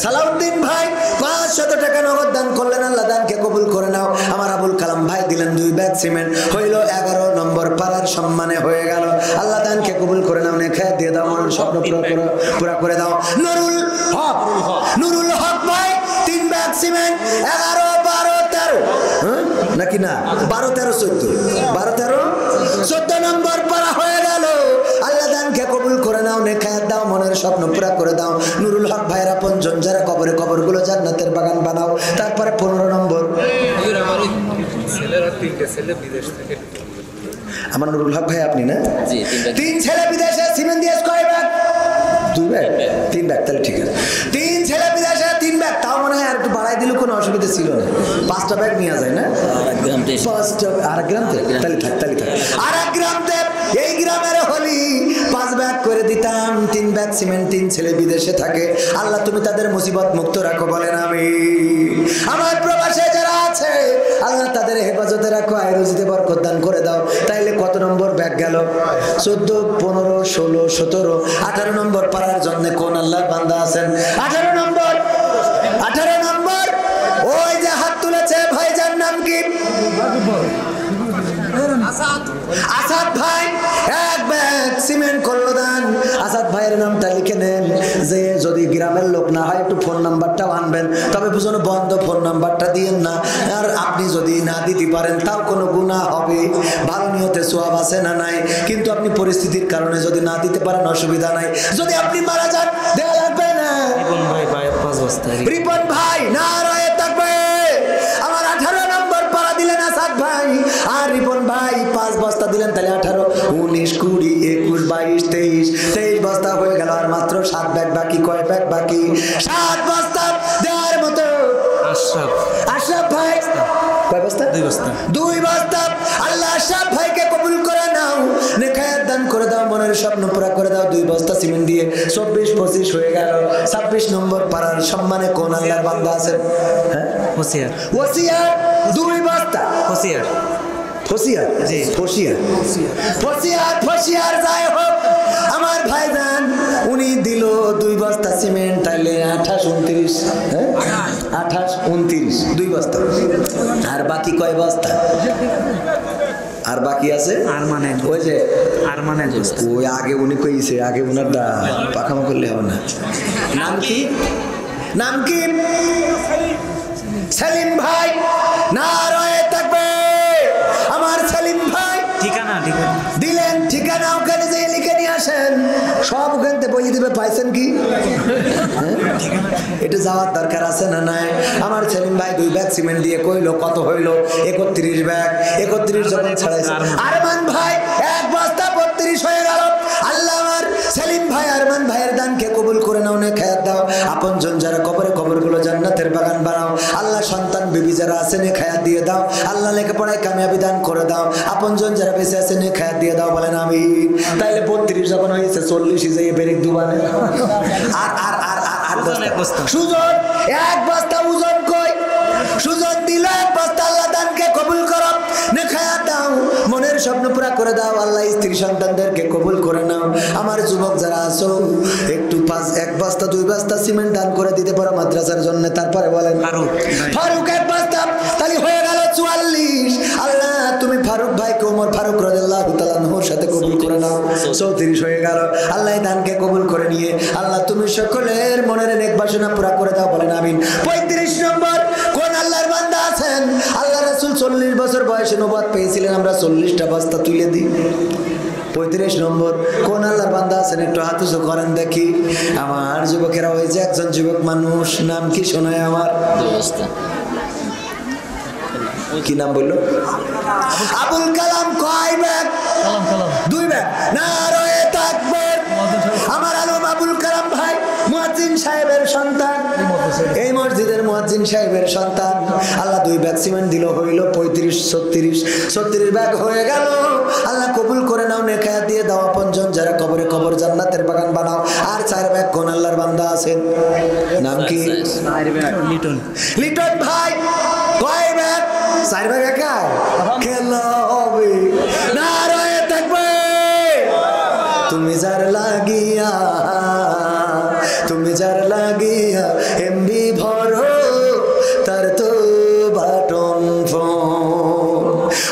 সালাউদ্দিন ভাই 500 টাকা নগদ দান করলেন। আল্লাহ দানকে কবুল করে নাও। আমার আবুল কালাম ভাই দিলেন 2 ব্যাগ সিমেন্ট। হইল 11 নম্বর পারার সম্মানে হয়ে গেল। আল্লাহ দানকে কবুল করে নাও, নেখায়াত দিয়ে দাও, মনের স্বপ্ন পুরা করে দাও। নুরুল হক ভাই 3 ব্যাগ সিমেন্ট। 11, 12, 13 নাকি না? 12, 13, 14 নম্বর পারা হয়ে গেল। আল্লাহ দানকে কবুল করে নাও, নেখায়াত দাও, মনের মনের স্বপ্ন পুরা করে দাও। নুরুল হক ভাইয়ের আপনজন যারা কবরে, কবরগুলো জান্নাতের বাগান বানাও। তারপরে 15 নম্বর, আমার নুরুল হক ভাই আপনি না? জি, 3 ছেলে বিদেশে, সিমেন্ট দিয়ে কয় ব্যাগ? 2 ব্যাগ, 3 ব্যাগ, তাহলে ঠিক আছে। 3 ছেলে বিদেশে 3 ব্যাগ, তাও মনে হয় আর একটু বাড়াই দিলে কোনো অসুবিধা ছিল না। 5টা ব্যাগ নেওয়া যায় না? আর এক গ্রাম তাহলে থাক। আর এক গ্রাম এই গ্রামের হলি 5 ব্যাগ করে দিতাম। 3 ব্যাগ সিমেন্ট, 3 ছেলে বিদেশে থাকে। আল্লাহ তুমি তাদের মুসিবত মুক্ত রাখো, বলেন আমি। আমার প্রবাসে যারা আছে আল্লাহ তাদের হেফাজতে রাখো, আয় রুজিতে বরকত দান করে দাও। তাইলে কত নম্বর ব্যাগ গেল? 14, 15, 16, 17, 18 নম্বর পারার জন্য কোন আল্লাহর বান্দা আছেন? 18 নম্বর, 18 নম্বর ওই যে হাত তুলেছে ভাইজান, নাম কি? আসাদ ভাই। 1 ব্যাগ সিমেন্ট করলো দান। আসাদ ভাইয়ের নামটা লিখে নেন, যে যদি গ্রামের লোক না হয় একটু ফোন নাম্বারটাও আনবেন, তবে বুঝুন বন্ধ, ফোন নাম্বারটা দিয়েন না। আর আপনি যদি না দিতে পারেন তাও কোনো গুনাহ হবে, ভালো নিয়তে সওয়াব আছে না নাই, কিন্তু আপনি পরিস্থিতির কারণে যদি না দিতে পারেন অসুবিধা নাই। যদি আপনি মারা যান দেওয়া লাগবে না। রিপন ভাই না রয়ে থাকবে। আমার 18 নম্বর পারা দিলেন আসাদ ভাই, আর রিপন ভাই 5 বস্তা দিলেন, তাহলে 18, 19, 20, 21, 22, 23 বস্তা হয়ে গেল। আর মাত্র 7 ব্যাগ বাকি। কয় ব্যাগ বাকি? 7 বস্তা দেওয়ার মতো। আশরাফ ভাই কয় বস্তা? 2 বস্তা। 2 বস্তা। আল্লাহ আশরাফ ভাইকে কবুল করে নাও, নেখায়াত দান করে দাও, মনের স্বপ্ন পুরা করে দাও। 2 বস্তা সিমেন্ট দিয়ে 24, 25 হয়ে গেল। 26 নম্বর পাড়ার সম্মানে কোন আল্লাহর বান্দা আছেন? হ্যাঁ, ওসিয়ার। 2 বস্তা। ফসিয়ার যাই হোক, আমার ভাইজান উনি দিল 2 বস্তা সিমেন্ট, তাইলে 28, 29, হ্যাঁ 28, 29, 2 বস্তা। আর বাকি কয় বস্তা? আর বাকি আছে ওই যে ওই আগে উনি কইছে, আগে উনার দা পাখামো করলে হবে না। নাম কি? সেলিম ভাই না রয়ে থাকবে। আমার সেলিম ভাই ঠিকানা দিলেন, ঠিকানা ওখানে যে লিখে নিয়ে আসেন, সব ওখান থেকে বই দিবে। পাইছেন কি? এটা যাওয়ার দরকার আছে না নাই? আমার সেলিম ভাই 2 ব্যাগ সিমেন্ট দিয়ে কইলো কত হইলো? 31 ব্যাগ। 31 যখন ছাড়াইছে, আরমান ভাই 1 বস্তা 32 হয়ে গেল। আল্লাহ আমার সেলিম ভাই আরমান ভাইয়ের দানকে কবুল করে নাও, নেখায়াত দাও। আপনজন যারা কবরে, কবরগুলো জান্নাতের বাগান বানাও। আল্লাহ সন্তান বিবি যারা আছে নেখায়াত দিয়ে দাও। আল্লাহ লেখাপড়ায় কামিয়াবি দান করে দাও। আপনজন যারা বেঁচে আছে নেখায়াত দিয়ে দাও, বলেন আমি। তাইলে 32 যখন হয়েছে 40 যে বেরিক দুবানে। আর সুজন 1 বস্তা ওজন কই? সুজন দিল 1 বস্তা। আল্লাহ দানকে কবুল করো, নেখায়াত দাও, মনের স্বপ্ন পুরা করে দাও। আল্লাহ স্ত্রী সন্তানদেরকে কবুল করে নাও। আমার যুবক যারা আছো একটু 1 বস্তা 2 বস্তা সিমেন্ট দান করে দিতে পারো মাদ্রাসার জন্য। তারপরে বলেন ফারুক 1 বস্তা, তাহলে হয়ে গেল 44। আল্লাহ তুমি ফারুক ভাইকে ওমর ফারুক রাদিয়াল্লাহু তাআলা আনহুর সাথে কবুল করে নাও। 34 হয়ে গেল। আল্লাহ দানকে কবুল করে নিয়ে আল্লাহ তুমি সকলের মনের নেক বাসনা পুরা করে দাও, বলেন আমিন। 35 নম্বর কোন আল্লাহর বান্দা আছেন? আল্লাহ রাসূল 40 বছর বয়সে নবুয়ত পেয়েছিলেন, আমরা 40টা বস্তা তুলে দিই। 35 নম্বর কোন আল্লাহর বান্দা আছেন? একটু হাত উঁচু করেন দেখি। আমার যুবকেরা, ওই যে একজন যুবক মানুষ, নাম কি শোনায় আমার? কি নাম বললো? আবুল কালাম। কয় ব্যাগ? 2 ব্যাগ। না রয়ে থাকবে। আমার আলম আবুল কালাম ভাই মুয়াজ্জিন সাহেবের সন্তান, এই মসজিদের মুয়াজ্জিন সাহেবের সন্তান। আল্লাহ 2 ব্যাগ সিমেন্ট দিল, হইল 35, 36 ব্যাগ হয়ে গেল। আল্লাহ কবুল করে নাও, নেখায়াত দিয়ে দাও। আপনজন যারা কবরে, কবর জান্নাতের বাগান বানাও। আর 4 ব্যাগ কোন আল্লাহর বান্দা আছেন? নাম কি? লিটন ভাই। কয় ব্যাগ? 4 ব্যাগ। একা খেলা হবে না রয়ে থাকবে। তুমি যার লাগিয়া এমবি ভরো, তার তো বাটন ফোন।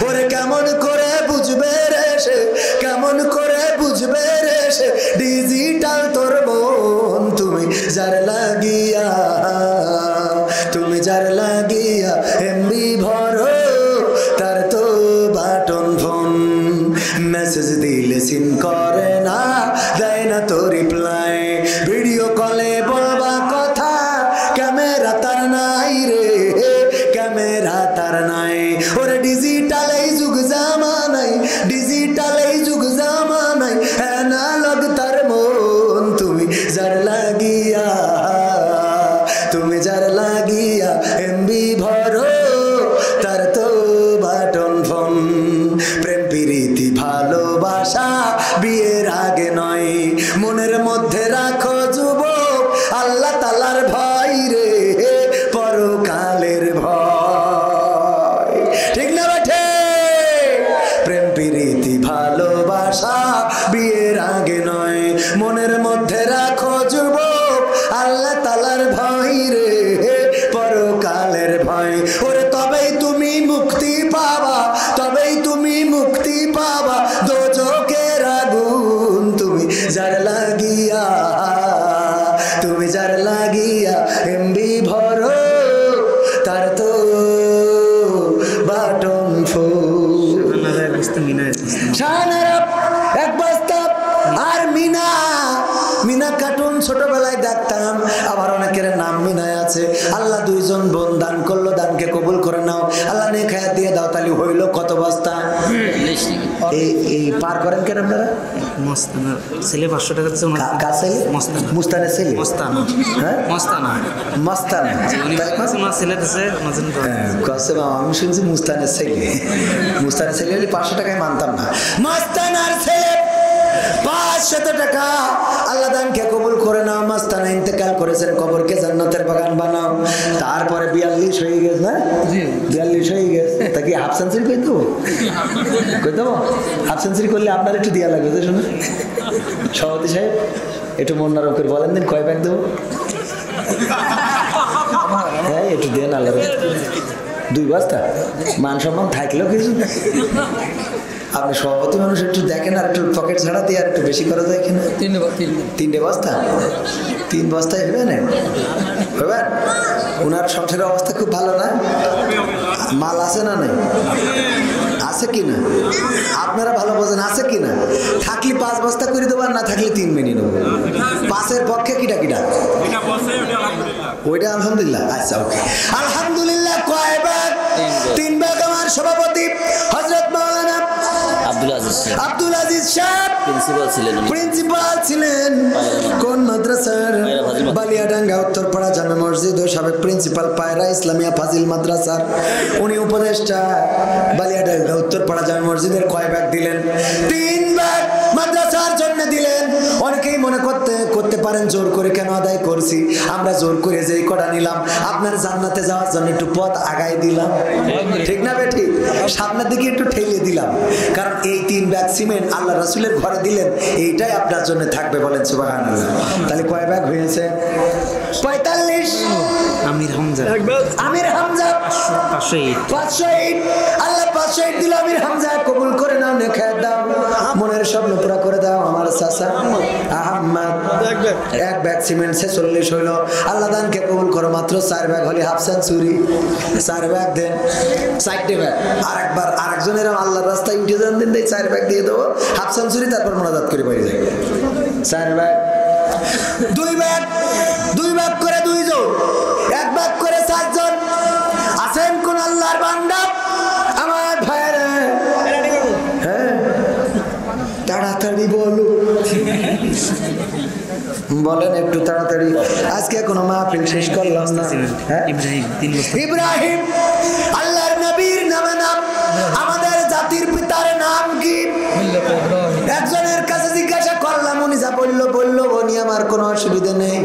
ওরে কেমন করে বুঝবে রে সে, কেমন করে বুঝবে রে সে ডিজিটাল তোর বোন। তুমি যার লাগিয়া এমবি ভরো, তার তো বাটন ফোন। মেসেজ দিলে সিন করে না, দেয় না তো রিপ্লাই। তাআলার ভয় রে, পরকালের ভয়। ঠিক না বেঠে? প্রেম প্রীতি ভালোবাসা বিয়ের আগে নয়, মনের মধ্যে রাখো যুবক আল্লাহ তাআলার ভয় রে, পরকালের ভয়। ওরে তবেই তুমি মুক্তি পাবা, তবেই তুমি মুক্তি পাবা দোজখের আগুন তুমি যার লাগিয়া, তুমি যার লাগিয়া এমবি ভরো তার তো বাটন ফুল। শাহানারা এক বস্তা আর মিনা, মিনা কার্টুন ছোটবেলায় দেখতাম, আবার অনেকের নাম মিনায় আছে। আল্লাহ দুইজন বোন দান করলো, দানকে কবুল করে নাও আল্লাহ, নেক হায়াত দিয়ে দাও। তালি হইল কত বস্তা? এই পার করেন কেন আপনারা? মস্তানা ছেলে 500 টাকা দিচ্ছে। কার ছেলে? মুস্তানের ছেলে? মস্তানা, হ্যাঁ মস্তানা, মস্তানা। ওনার ছেলে দিচ্ছে। আমি শুনছি মুস্তানের ছেলে, মুস্তানের ছেলে হলে 500 টাকায় মানতাম না। মস্তানার ছেলে 500 টাকা আল্লাহ দানকে কবুল করে নাও। মস্তানা ইন্তেকাল করেছেন, কবরকে জান্নাতের বাগান বানাও। তারপরে 42 হয়ে গেছে না? 42 হয়ে গেছে, তা কি হাফ সেঞ্চুরি করে দেবো? করে দেবো? হাফ সেঞ্চুরি করলে আপনার একটু দেওয়া লাগবে, শুনুন সভাপতি সাহেব, একটু মন নরম করে বলেন দিন কয় ব্যাগ দেবো? হ্যাঁ একটু দেন আল্লাহ। 2 বস্তা মান সম্মান থাকলেও কিছু। আপনি সভাপতি মানুষ, একটু দেখেন আর একটু পকেট ছাড়া দিয়ে আর একটু বেশি করা যায় কিনা? 3 বস্তা, 3 বস্তায় হবে না? হবে? ওনার সংসারের অবস্থা খুব ভালো না? মাল আছে না? নাই আছে কিনা? আপনারা ভালো বোঝেন আছে কিনা? থাকলে 5 বস্তা করে দেবো, আর না থাকলে 3 মিনিট নেবো। 5-এর পক্ষে কিটা কিটা? ওইটা আলহামদুলিল্লাহ। আচ্ছা ওকে, আলহামদুলিল্লাহ। কয় ভাগ? 3 ভাগ। আমার সভাপতি হযরত মাওলানা আব্দুল আজিজ সাহেব প্রিন্সিপাল ছিলেন। কোন মাদ্রাসার? বালিয়াডাঙ্গা উত্তরপাড়া জামে মসজিদ ও সাবেক প্রিন্সিপাল পায়রা ইসলামিয়া ফাজিল মাদ্রাসার উনি উপদেষ্টা। বালিয়াডাঙ্গা উত্তরপাড়া জামে মসজিদের কয় ভাগ দিলেন? 3 ভাগ মাদ্রাসার জন্য দিলেন। অনেকেই মনে করতে পারেন জোর করে কেন আদায় করছি। আমরা জোর করে যেই কটা নিলাম, আপনার জান্নাতে যাওয়ার জন্য একটু পথ আগাই দিলাম, ঠিক না বেঠিক? সামনের দিকে একটু ঠেলিয়ে দিলাম, কারণ এই 3 ব্যাগ সিমেন্ট আল্লাহ রাসূলের ঘরে দিলেন, এইটাই আপনার জন্য থাকবে। বলেন সুবহানাল্লাহ। তাহলে কয় ব্যাগ হয়েছে? 45। আমির হামজা, আমির হামজা 508। আল্লাহ 508 দিল। আমির হামজা কবুল করে নাও, নেক হায়াত দাও, মনের স্বপ্ন পুরা করে দাও। আমার চাচা আহমদ 1 ব্যাগ সিমেন্ট 46 হইল। আল্লাহ দানকে কবুল করো। মাত্র 4 ব্যাগ হলে হাফ সেঞ্চুরি। 4 ব্যাগ দেন, 4টে ব্যাগ। আরেকবার আরেকজনের আল্লাহর রাস্তায় উঠে যান দিন, 4 ব্যাগ দিয়ে দেবো, হাফ সেঞ্চুরি। তারপর মোনাজাত করে বাড়ি যাই। 4 ব্যাগ। 2 ব্যাগ, 2 ব্যাগ করে 2 জন, 1 ব্যাগ করে 4 জন। আছেন কোন আল্লাহর বান্দা আমার ভাইরা? হ্যাঁ তাড়াতাড়ি বলো, বলেন একটু তাড়াতাড়ি। আজকে কোনো মাহফিল শেষ করলাম না। ইব্রাহিম আল্লাহর নবীর নামে নাম। আমাদের জাতির পিতার নাম কি? একজনের কাছে জিজ্ঞাসা করলাম, উনি যা বললো উনি আমার কোনো অসুবিধা নেই,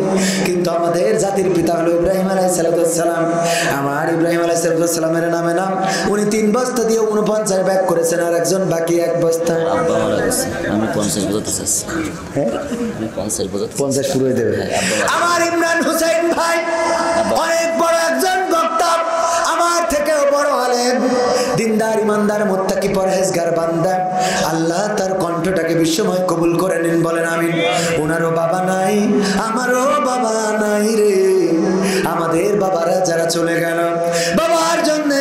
কিন্তু আমাদের জাতির পিতা হলো ইব্রাহিম আলাইহিস সালাম। আমার ইব্রাহিম আলাইহিস সালামের নামে নাম। উনি 3 বস্তা দিয়ে 49 ব্যাগ করেছেন, আর একজন বাকি 1 বস্তা। আমি 50 বোঝাতে চাচ্ছি। হ্যাঁ 50 পুরো দেবে। আমার ইমরান হুসাইন ভাই অনেক বড় একজন বক্তা, আমার থেকেও বড় আলেম, দিনদার ইমানদার মুত্তাকি পরহেজগার বান্দা। আল্লাহ তার কণ্ঠটাকে বিশ্বময় কবুল করে নিন, বলেন আমিন। ওনারও বাবা নাই, আমারও বাবা নাই রে। আমাদের বাবারা যারা চলে গেল, বাবার জন্য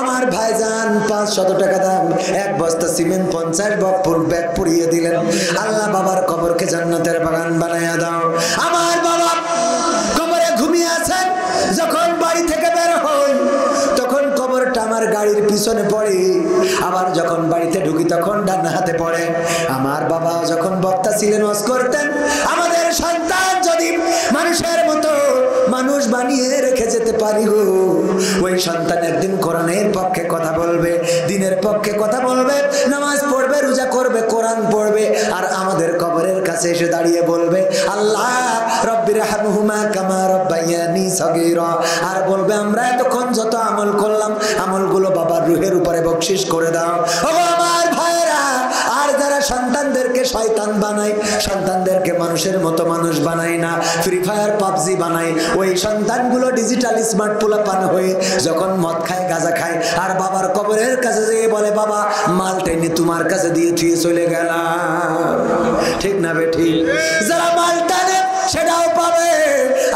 আমার ভাইজান 500 টাকা দাম 1 বস্তা সিমেন্ট 50 ব্যাগ পুড়িয়ে দিলেন। আল্লাহ বাবার কবরকে জান্নাতের বাগান বানায়া দাও। আমার বাবা কবরে ঘুমিয়ে আছেন, যখন বাড়ি থেকে বের হই তখন কবরটা আমার গাড়ির পিছনে পড়ে, আবার যখন বাড়িতে ঢুকি তখন ডান হাতে পড়ে। আমার বাবা যখন বক্তা ছিলেন, ওয়াজ করতেন, আমাদের সন্তান যদি মানুষের মতো মানুষ বানিয়ে রেখে যেতে পারি গো, ওই সন্তান একদিন কোরআনের পক্ষে কথা বলবে, দিনের পক্ষে কথা বলবে, নামাজ পড়বে, রোজা করবে, কোরআন পড়বে, আর আমাদের কবরের কাছে কাছে এসে দাঁড়িয়ে বলবে, আল্লাহ রব্বির হামহুমা কামা রব্বায়ানি সগীরা। আর বলবে, আমরা এতক্ষণ যত আমল করলাম আমলগুলো বাবার রুহের উপরে বকশিশ করে দাও। ও আমার ভাইরা, আর যারা সন্তানদেরকে শয়তান বানায়, সন্তানদেরকে মানুষের মতো মানুষ বানায় না, ফ্রি ফায়ার পাবজি বানায়, ওই সন্তানগুলো ডিজিটাল স্মার্ট পোলাপান হয়ে যখন মদ খায় গাঁজা খায় আর বাবার কবরের কাছে যেয়ে বলে, বাবা মাল টেনে তোমার কাছে দিয়ে থুয়ে চলে গেলাম। ঠিক না বেঠিক? যারা মাল টানে সেটাও পাবে,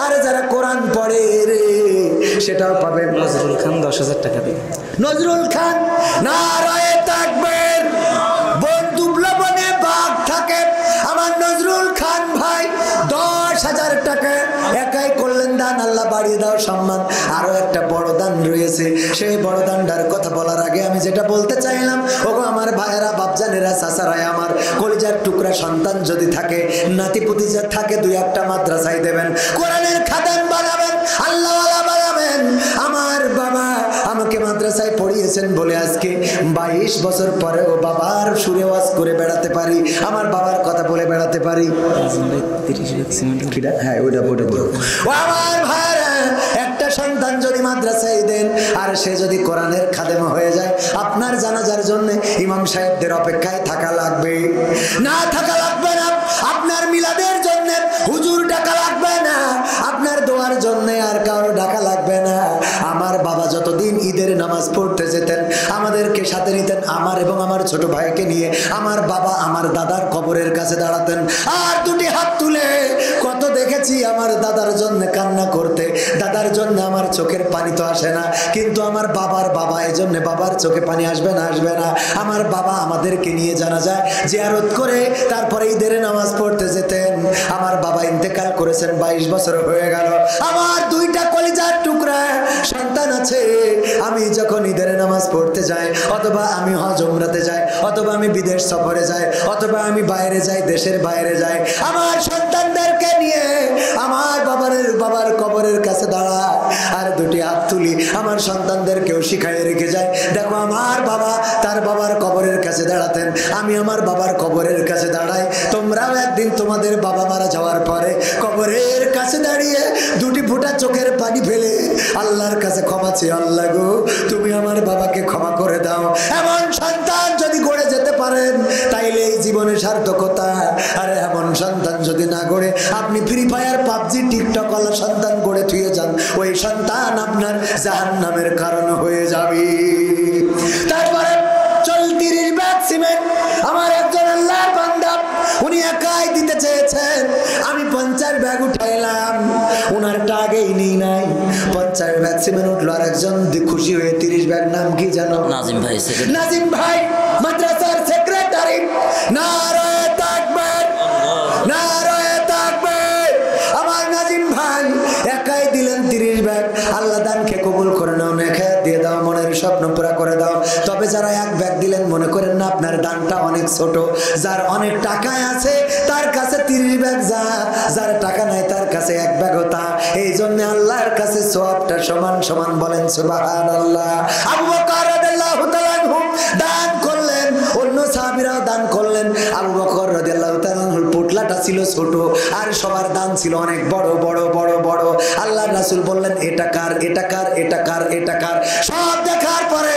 আর যারা কোরআন পড়ে রে সেটাও পাবে। নজরুল খান 10,000 টাকা দেবে। নজরুল খান নারায়ে তাকবীর, বন্ধু লবণে বাঘ থাকে। আমার নজরুল খান ভাই 10,000 টাকা একাই করলেন দান, আল্লাহ বাড়িয়ে দাও সম্মান। আরো একটা বড় দান রয়েছে, সেই বড় দানটার কথা বলার আগে আমি যেটা বলতে চাইলাম, ওগো আমার ভাইয়েরা, বাপজানেরা, চাচারাই, আমার কলিজার টুকরা সন্তান যদি থাকে, নাতিপুতি যা থাকে, 2-1টা মাদ্রাসায় দেবেন, কোরআনের খাদেম বানাবেন, আল্লাহওয়ালা বানাবেন। আমার বাবা আমাকে মাদ্রাসায় পড়িয়েছেন বলে আজকে 22 বছর পরেও বাবার সুরে ওয়াজ করে বেড়াতে পারি, আমার বাবার কথা বলে বেড়াতে পারি। হ্যাঁ, ওইটা বলো। ও আমার ভাইরা, একটা সন্তান যদি মাদ্রাসায় দেন আর সে যদি কোরআনের খাদেম হয়ে যায়, আপনার জানাজার জন্য ইমাম সাহেবদের অপেক্ষায় থাকা লাগবে না? থাকা লাগবে না। আপনার মিলাদের জন্য হুজুর ডাকা লাগবে না, আপনার দোয়ার জন্য আর কারো ডাকা লাগবে না। আমার বাবা যতদিন ঈদের নামাজ পড়তে যেতেন, আমাদেরকে সাথে নিতেন, আমার এবং আমার ছোট ভাইকে নিয়ে আমার বাবা আমার দাদার কবরের কাছে দাঁড়াতেন, আর 2টি হাত তুলে কত দেখেছি আমার দাদার জন্য কান্না করতে। দাদার জন্য আমার চোখের পানি তো আসে না, কিন্তু আমার বাবার বাবা, এজন্য বাবার চোখে পানি আসবে না? আসবে না? আমার বাবা আমাদেরকে নিয়ে জানাজা জিয়ারত করে তারপরে ঈদের নামাজ পড়তে যেতেন। আমার বাবা ইন্তেকাল করেছেন, 22 বছর হয়ে গেল। আমার 2টা কলিজার টুকরা সন্তান আছে। আমি যখন ঈদের নামাজ পড়তে যাই, অথবা আমি হজ উমরাতে যাই, অথবা আমি বিদেশ সফরে যাই, অথবা আমি বাইরে যাই, দেশের বাইরে যাই, আমার সন্তানদেরকে নিয়ে আমার বাবার কবরের কাছে দাঁড়া আর 2টি হাত তুলি, আমার সন্তানদেরকেও শিখাইয়ে রেখে যায়। দেখো আমার বাবা তার বাবার কবরের কাছে দাঁড়াতেন, আমি আমার বাবার কবরের কাছে দাঁড়াই। তোমরাও একদিন তোমাদের বাবা মারা যাওয়ার পরে কবরের কাছে দাঁড়িয়ে 2টি ফোঁটা চোখের পানি ফেলে আল্লাহর কাছে ক্ষমা চেয়ে, আল্লাহ গো তুমি আমার বাবাকে ক্ষমা করে দাও। এমন সন্তান যদি গড়ে যেতে পারেন তাইলে এই জীবনে সার্থকতা। আর এমন সন্তান যদি না গড়ে আপনি ফ্রি ফায়ার পাবজি টিকটক ওয়ালা সন্তান গড়ে থুয়ে যান, ওই সন্তান আপনার জাহান্নামের কারণ হয়ে যাবে। তারপরে 30 ব্যাগ সিমেন্ট আমার একজন আল্লাহর বান্দা, উনি একাই দিতে চেয়েছেন, আমি 50 ব্যাগ উঠাইলাম, ওনারটা আগেই নেই নাই। 50 ব্যাগ সিমেন্ট উঠলো, আর একজন খুশি হয়ে 30 ব্যাগ, নাম কি জানো? নাজিম ভাই। নাজিম ভাই মাদ্রাসার সেক্রেটারি। নারায়ে তাকবীর, নারায়ে তাকবীর। আমার নাজিম ভাই একাই দিলেন 30 ব্যাগ। আল্লাহ দানকে কবুল করে নাও, নেখায়াত দিয়ে দাও, মনের স্বপ্ন পুরা করে দাও। তবে যারা 1 ব্যাগ দিলেন, মনে করেন না আপনার দানটা অনেক ছোট। যার অনেক টাকায় আছে তার কাছে 30 ব্যাগ যা, যার টাকা নাই তার কাছে 1 ব্যাগ তা। এই জন্য আল্লাহর কাছে সওয়াবটা সমান সমান, বলেন সুবহানাল্লাহ। আবু বকর রাদিয়াল্লাহু তাআলা দান করলেন, অন্য সাহাবীরাও দান করলেন। আবু বকর রাদিয়াল্লাহু তাআলা পোটলাটা ছিল ছোট, আর সবার দান ছিল অনেক বড় বড় বড় বড়। আল্লাহর রাসূল বললেন, এটা কার, এটা কার, এটা কার, এটা কার। সব দেখার পরে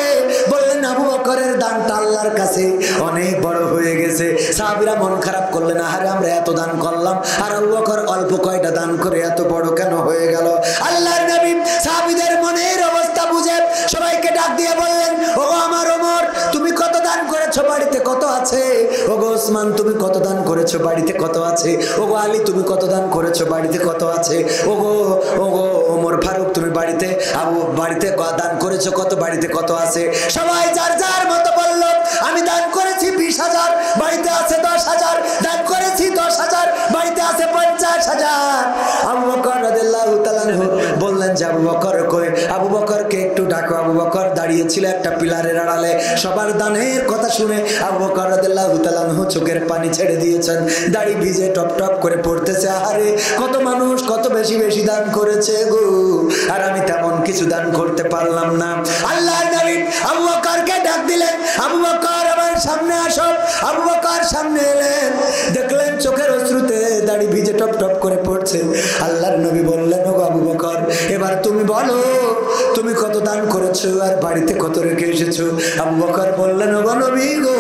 বললেন, আবু বকরের দানটা আল্লাহর কাছে অনেক বড় হয়ে গেছে। সাহাবীরা মন খারাপ করলেন, আরে আমরা এত দান করলাম আর আবু বকর অল্প কয়টা দান করে এত বড় কেন হয়ে গেল? আল্লাহর নবী সাহাবীদের মনের অবস্থা বুঝে সবাইকে ডাক দিয়ে বললেন, ওগো আমার ওমর, তুমি কত দান করেছো, বাড়িতে কত আছে? ওগো ওসমান, তুমি কত দান করেছো, বাড়িতে কত আছে? ওগো আলী, তুমি কত দান করেছো, বাড়িতে কত আছে? ওগো ওগো ওমর ফারুক, তুমি বাড়িতে দান করেছো কত, বাড়িতে কত আছে? সবাই যার যার মতো বলল, আমি দান করেছি 20,000, বাড়িতে আছে 10,000, দান করেছি 10,000, বাড়িতে আছে 50,000। আবু বকর রাদিয়াল্লাহু তাআলা বললেন যে, আবু বকর কই? আবু বকরকে একটু ডাকো। আবু বকর দাঁড়িয়েছিল একটা পিলারের আড়ালে। সবার দানের কথা শুনে আবু বকর রাদিয়াল্লাহু তাআলা চোখের পানি ছেড়ে দিয়েছেন, দাড়ি ভিজে টপ টপ করে পড়তেছে, আরে কত মানুষ কত বেশি বেশি দান করেছে গো, আর আমি তেমন কিছু দান করতে পারলাম না। আল্লাহর নবী আবু বকরকে ডাক দিলেন, আবু বকর আমার সামনে আসো। আবু বকর সামনে এলেন, দেখলেন চোখের অশ্রু পানি ভিজে টপ টপ করে পড়ছে। আল্লাহর নবী বললেন, ও আবু বকর, এবার তুমি বলো তুমি কত দান করেছো আর বাড়িতে কত রেখে এসেছো। আবু বকর বললেন, ও নবী গো,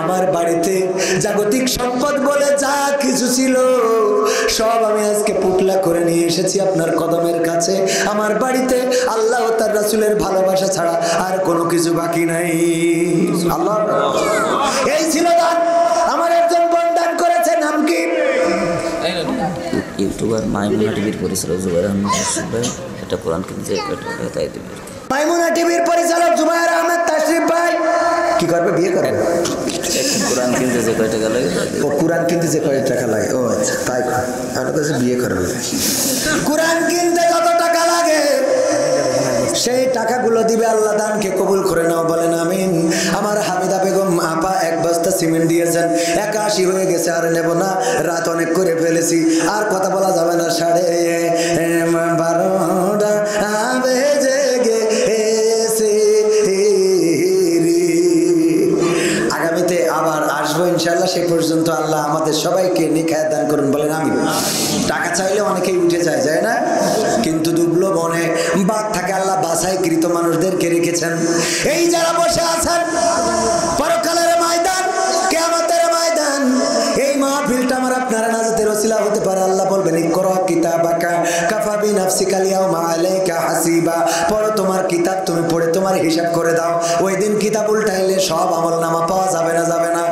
আমার বাড়িতে জাগতিক সম্পদ বলে যা কিছু ছিল সব আমি আজকে পুটলা করে নিয়ে এসেছি আপনার কদমের কাছে। আমার বাড়িতে আল্লাহ ও তার রাসূলের ভালোবাসা ছাড়া আর কোনো কিছু বাকি নাই। আল্লাহ, এই ছিল দান। আমার একজন বোন দান করেছে, নাম কি? ইউটিউবার মাইমুনা টিভির পরিচালক জুবাইর আহমেদ তাশরিফ ভাই, এটা কোরআন কিনতে তাই দেবে। মাইমুনা টিভির পরিচালক জুবাইর আহমেদ তাশরিফ ভাই কি করবে? বিয়ে করবে। কোরআন কিনতে যে কয় টাকা লাগে, ও কোরআন কিনতে যে কয় টাকা লাগে, ও আচ্ছা তাই। আমার কাছে বিয়ে করবে। কোরআন কিনতে কত টাকা লাগে সেই টাকাগুলো দিবে আল্লাহ। দানকে কবুল করে নাও, বলেন আমিন। আমার হামিদা বেগম আপা এক বস্তা সিমেন্ট দিয়েছেন, 81 হয়ে গেছে, আর নেব না, রাত অনেক করে ফেলেছি, আর কথা বলা যাবে না। 12:30 বেজে গেছে। আগামীতে আবার আসবো ইনশাআল্লাহ। সে পর্যন্ত আল্লাহ আমাদের সবাইকে নেখায়াত দান করুন, বলেন আমিন। টাকা চাইলে অনেকেই উঠে যায়, যায় না? কিন্তু দুবলো বনে বাঘ থাকে, আল্লাহ বাছাইকৃত মানুষদেরকে রেখেছেন। এই যারা বসে আছেন, পরকালের ময়দান, কিয়ামতের ময়দান, এই মাহফিলটা আমার আপনারা নাজাতের ওসিলা হতে পারে। আল্লাহ বলবেন, ইকরা কিতাবাকা কাফা বিনাফসিকা আল-ইয়াওমা আলাইকা হাসিবা। পড়ো তোমার কিতাব, তুমি পড়ে তোমার হিসাব করে দাও। ওই দিন কিতাব উল্টাইলে সব আমলনামা পাওয়া যাবে না, যাবে না।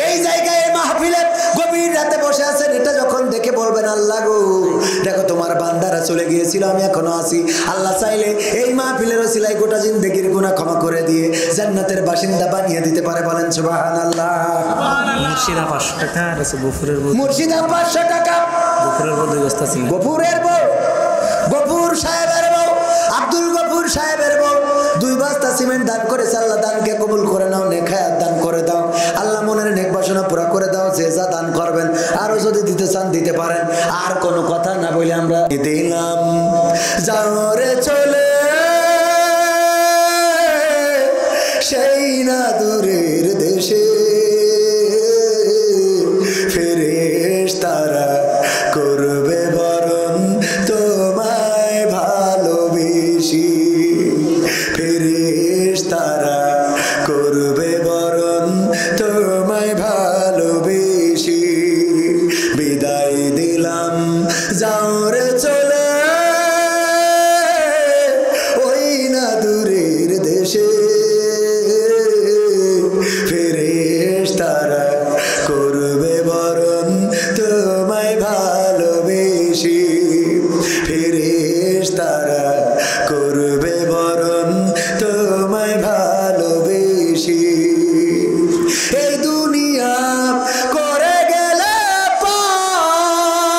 এই জায়গায় মাহফিলে গভীর রাতে বসে আছেন, এটা যখন দেখে বলবেন, আল্লাহ গো, দেখো তোমার বান্দারা চলে গিয়েছিল, আমি এখনো আছি। আল্লাহ চাইলে এই মাহফিলের ওসিলায় গোটা জিন্দেগির গুনাহ ক্ষমা করে দিয়ে জান্নাতের বাসিন্দা বানিয়ে দিতে পারে, বলেন সুবহানাল্লাহ। মুর্শিদা 500 টাকা আর আছে গফুরের বউ, মুর্শিদা 500 টাকা, গফুরের বউ 2 বস্তা ছিল। গফুরের বউ, গফুর সাহেবের বউ, আব্দুল গফুর সাহেবের বউ 2 বস্তা সিমেন্ট দান করেছে। আল্লাহ দানকে কবুল করে নাও, নেখায়াত দান করে দাও। আল্লাহ মনের নেক বাসনা পুরা করে দাও। যে যা দান করবেন, আরো যদি দিতে চান দিতে পারেন। আর কোনো কথা না বলে আমরা দিলাম, যাও রে চলে সেই না দূরের দেশে, ফেরেশতারা করবে বরণ তোমায় ভালোবেসি, ফেরেশতারা করবে বরণ তোমায় ভালোবেসি। বিদায় দিলাম, যাও রে চলে ওই না দূরের দেশে, ফেরেশতারা করবে বরণ তোমায় ভালোবেসি, ফেরেশতারা করবে বরণ তোমায় ভালোবেসি। এই দুনিয়া করে গেলে পার,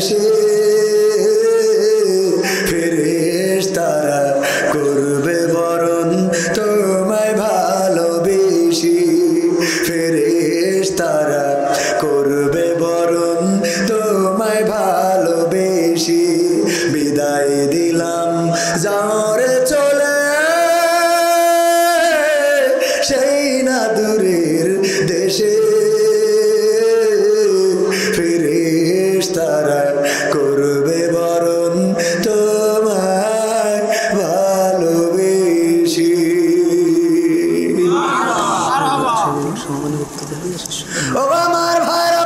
দেশে ফেরেশতারা করবে বরণ তোমায় ভালোবেসে, ফেরেশতারা করবে বরণ তোমায় ভালোবেসে। বিদায় দিলাম যাওরে চলে সেই না দূরের দেশে, ফেরেশতারা করবে বরণ তোমায় ভালোবেসে। ও আমার ভাইরা,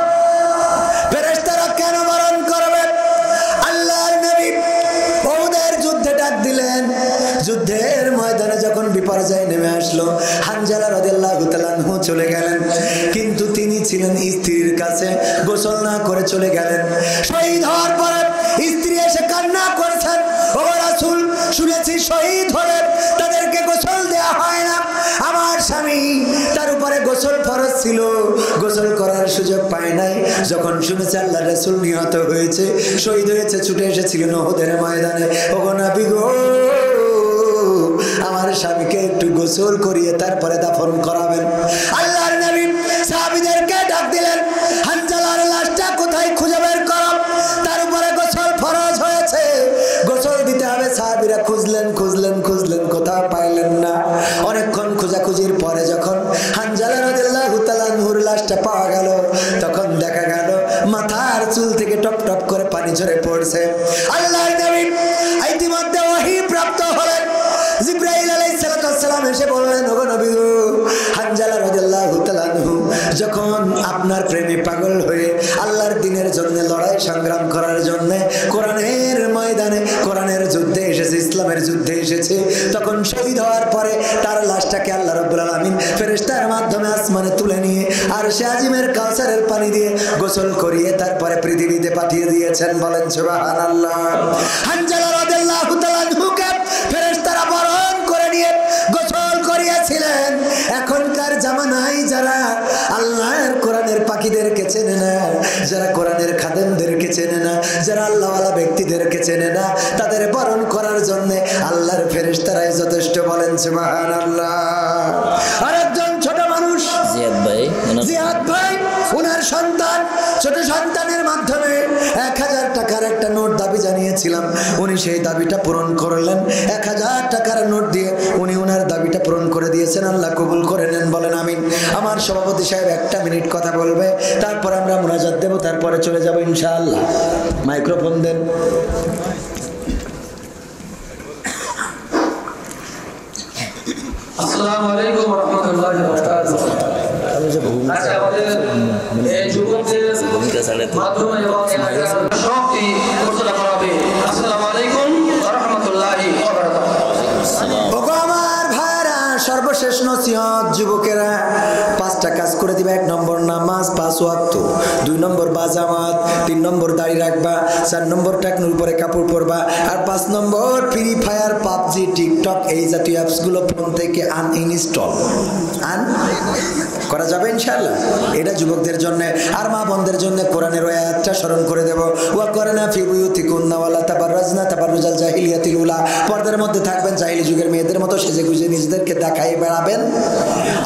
ফেরেশতারা কেন বরণ করবে? আল্লাহর নবী ওদের যুদ্ধে ডাক দিলেন। যুদ্ধের ময়দানে যখন বিপর্যয় নেমে আসলো, হানজালা রাদিয়াল্লাহু তাআলা আনহু চলে গেলেন, কিন্তু তিনি ছিলেন স্ত্রীর কাছে, গোসল না করে চলে গেলেন। শহীদ হওয়ার পরে স্ত্রী এসে কান্না করেছেন, ও রাসূল, শুনেছি শহীদ হলে তাদেরকে গোসল দেয়া হয় না। আমার স্বামী, তার উপরে গোসল ফরজ ছিল, গোসল করার সুযোগ পায় নাই। যখন শুনেছে আল্লাহ রাসূল নিহত হয়েছে, শহীদ হয়েছে, ছুটে এসেছিলেন উহুদের ময়দানে। ওগো নবী গো, আমার স্বামীকে একটু গোসল করিয়ে তারপরে দাফন করাবেন। আল্লাহর নবী সাহাবীদেরকে ডাক দিলেন, হানজালার লাশটা কোথায় খুঁজে বের করো, তার উপরে গোসল ফরজ হয়েছে, গোসল দিতে হবে। সাহাবীরা খুঁজলেন খুঁজলেন খুঁজলেন, কোথাও পাইলেন না। অনেকক্ষণ খোঁজাখুঁজির পরে যখন হানজালা রাদিয়াল্লাহু তাআলা আনহুর লাশটা পাওয়া গেল, তখন দেখা গেল মাথার চুল থেকে টপ টপ করে পানি ঝরে পড়ছে। আল্লাহর নবী ইতিমধ্যে ওহী প্রাপ্ত হলেন। জিবরাইল আলাইহিস সালাম এসে বললেন, ওগো নবী গো, হানজালা রাদিয়াল্লাহু তাআলা আনহু যখন আপনার প্রেমে পাগল হয়ে আল্লাহর দ্বীনের জন্য লড়াই সংগ্রাম করার জন্য কোরআনের ময়দানে, কোরআনের যুদ্ধে এসেছে, ইসলামের যুদ্ধে এসেছে, তখন শহীদ হওয়ার পরে তার লাশটাকে আল্লাহ রাব্বুল আলামিন ফেরেশতার মাধ্যমে আসমানে তুলে নিয়ে আরশে আজিমের কাউসারের পানি দিয়ে গোসল করিয়ে তারপরে পৃথিবীতে পাঠিয়ে দিয়েছেন। বলেন সুবহানাল্লাহ। হানজালা রাদিয়াল্লাহু তাআলা আনহুকে ফেরেশতারা বরণ করে নিয়ে গোসল করিয়েছিলেন। এখনকার জামানায় যারা আল্লাহর কোরআনের পাখিদেরকে চেনে না, যারা কোরআনের খাদেমদেরকে চেনে না, যারা আল্লাহওয়ালা ব্যক্তিদেরকে চেনে না, তাদের বরণ করার জন্য আল্লাহর ফেরেশতারাই যথেষ্ট। বলেন সুবহানাল্লাহ। আরেকজন ছোট মানুষ জিয়াদ ভাই, ওনার সন্তান, ছোট সন্তানের মাধ্যমে 1000 টাকার একটা নোট দাবি জানিয়েছিলাম, উনি সেই দাবিটা পূরণ করলেন। 1000 টাকার নোট দিয়ে উনি ওনার দাবিটা পূরণ করে দিয়েছেন। আল্লাহ কবুল করে নেন, বলেন আমিন। আমার সভাপতি সাহেব 1 মিনিট কথা বলবে, তারপর আমরা মুনাজাত দেব, তারপরে চলে যাব ইনশাআল্লাহ। মাইক্রোফোন দেন। আসসালামু আলাইকুম ওয়া রাহমাতুল্লাহি ওয়া বারাকাতুহু। আজকে আমাদের এই যুবকদের মাধ্যমে এবং এলাকার সবটি ঘোষণা করা হবে। আসসালামু আলাইকুম ওয়া রাহমাতুল্লাহি ওয়া বারাকাতুহু। ওগো আমার ভাইরা, সর্বশেষ নসিহত, যুবকেরা 5টা কাজ করে দিবা। 1 নম্বর নামাজ 5 ওয়াক্ত, 2 নম্বর বাজামাত, 3 নম্বর দাড়ি রাখবা, 4 নম্বর টাকনুর উপরে কাপড় পরবা, আর 5 নম্বর ফ্রি ফায়ার, পাবজি, টিকটক এই জাতীয় অ্যাপসগুলো ফোন থেকে আনইনস্টল করা যাবে ইনশাআল্লাহ। এটা যুবকদের জন্য। আর মা বোনদের জন্য কোরআনের ওই আয়াতটা স্মরণ করে দেব, ওয়া করনা ফি বুয়ুতিকুন্না ওয়ালা তাবাররাজনা তাবাররুজাল জাহিলিয়াতিল উলা। পর্দার মধ্যে থাকবেন, জাহিলি যুগের মেয়েদের মতো সেজে গুজে নিজেদেরকে দেখাই বেড়াবেন।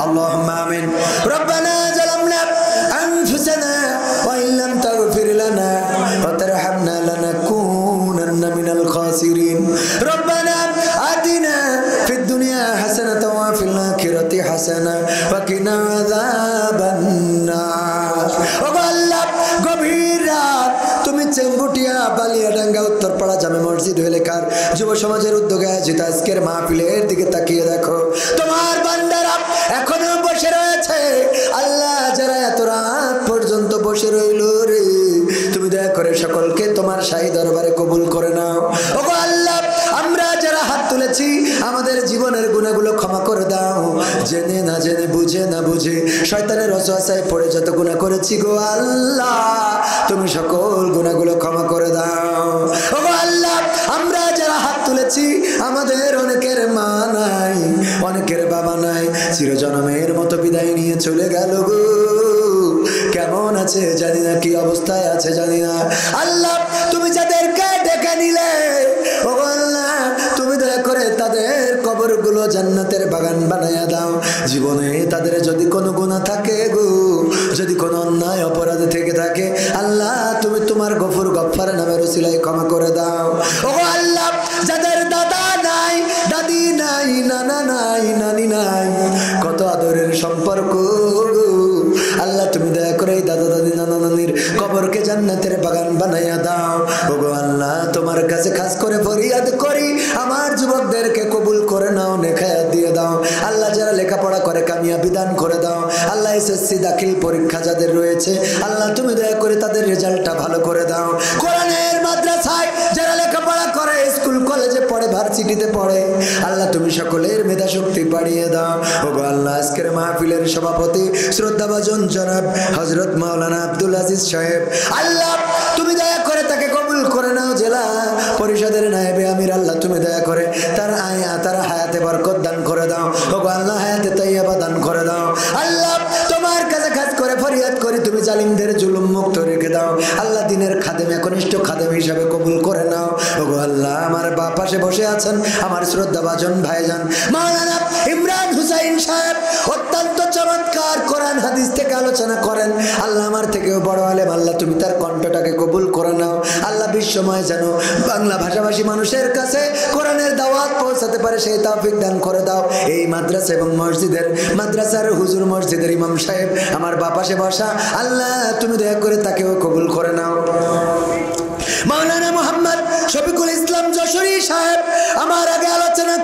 আল্লাহুম্মা আমিন। রব্বানা যালামনা আনফুসানা ওয়া ইল্লাম তাগফির লানা ওয়া তারহামনা লানাকুনান্না মিনাল খাসিরিন। রব্বানা আতিনা ফিদ দুনিয়া হাসানাতাও ওয়া ফিল আখিরাতি হাসানা ওয়া কিনা আযাবান নার। ও আল্লাহ, গভীর রাত তুমি চেঙ্গুটিয়া, বালিয়াডাঙ্গা, উত্তরপাড়া জামে মসজিদ এলাকার যুব সমাজের উদ্যোগে আয়োজিত আজকের মাহফিলের দিকে তাকিয়ে দেখো। তোমার বান্দারা এখনো বসে রয়েছে। আল্লাহ, যারা এত রাত পর্যন্ত বসে রইল রে, তুমি দয়া করে সকলকে তোমার শাহী দরবারে কবুল করে নাও। ওগো আল্লাহ, আমরা যারা হাত তুলেছি আমাদের জীবনের গুনাহগুলো ক্ষমা করে দাও। জেনে না জেনে, বুঝে না বুঝে, শয়তানের ওয়াসওয়াসায় পড়ে যত গুনাহ করেছি গো আল্লাহ, তুমি সকল গুনাহগুলো ক্ষমা করে দাও। ওগো আল্লাহ, আমরা যারা হাত তুলেছি আমাদের অনেকের মা নাই, অনেকের বাবা নাই, চিরজন্মের মতো বিদায় নিয়ে চলে গেল গো। কেমন আছে করেছে জানি না, কি অবস্থায় আছে জানি না। আল্লাহ তুমি যাদেরকে ডেকে নিলে ও আল্লাহ তুমি দয়া করে তাদের কবরগুলো জান্নাতের বাগান বানায়া দাও। জীবনে তাদের যদি কোনো গুনাহ থাকে গো, যদি কোনো অন্যায় অপরাধ থেকে থাকে আল্লাহ তুমি তোমার গফুর গফফার নামের উসিলায় ক্ষমা করে দাও। ও আল্লাহ যাদের দাদা নাই, দাদি নাই, নানা নাই, নানি নাই, কত আদরের সম্পর্ক আল্লাহ তুমি দয়া করে এই দাদা দাদি নানা নানির কবরকে জান্নাতের বাগান বানাইয়া দাও। ওগো আল্লাহ তোমার কাছে খাস করে ফরিয়াদ করি আমার যুবকদেরকে কবুল করে নাও, নেখায়াত দিয়ে দাও। আল্লাহ যারা লেখাপড়া করে কামিয়াবি দান করে দাও। আল্লাহ এসএসসি দাখিল পরীক্ষা যাদের রয়েছে আল্লাহ তুমি দয়া করে তাদের রেজাল্টটা ভালো করে দাও। কোরআনের মাদ্রাসায় যারা লেখাপড়া করে, স্কুল কলেজে পড়ে, ভার্সিটিতে পড়ে আল্লাহ তুমি সকলের মেধা শক্তি বাড়িয়ে দাও। ওগো আল্লাহ আজকের মাহফিলের সভাপতি শ্রদ্ধাভাজন জনাব হযরত মাওলানা আব্দুল আজিজ সাহেব আল্লাহ তুমি দয়া করে তাকে কবুল করে নাও। জেলা পরিষদের নায়েবে আমির আল্লাহ তুমি দয়া করে তার হায়াতে বরকত দান করে দাও। ওগো আল্লাহ হায়াতে তাইয়্যিবা দান করে দাও। আল্লাহ তোমার কাছে খাস করে ফরিয়াদ করি তুমি জালিমদের জুলুম মুক্ত রেখে দাও। আল্লাহ দিনের খাদেম একনিষ্ঠ খাদেম হিসাবে কবুল করে নাও। ওগো আল্লাহ আমার বাপ পাশে বসে আছেন আমার শ্রদ্ধাভাজন ভাইজান মাওলানা ইমরান হুসাইন সাহেব অত্যন্ত চমৎকার কোরআন হাদিস থেকে আলোচনা করেন। আল্লাহ আমার থেকেও বড় আলেম, আল্লাহ তুমি তার কণ্ঠটাকে কবুল করে নাও। আল্লাহ বিশ্বময় যেন বাংলা ভাষাভাষী মানুষের কাছে কোরআনের দাওয়াত পৌঁছাতে পারে সেই তৌফিক দান করে দাও। এই মাদ্রাসা এবং মাদ্রাসার হুজুর মসজিদের ইমাম সাহেব আমার বাপ পাশে বসা আল্লাহ তুমি দয়া করে তাকেও কবুল করে নাও। মাওলানা মোহাম্মদ শফিকুল ইসলাম যশোরী সাহেব আমার আগে আলোচনা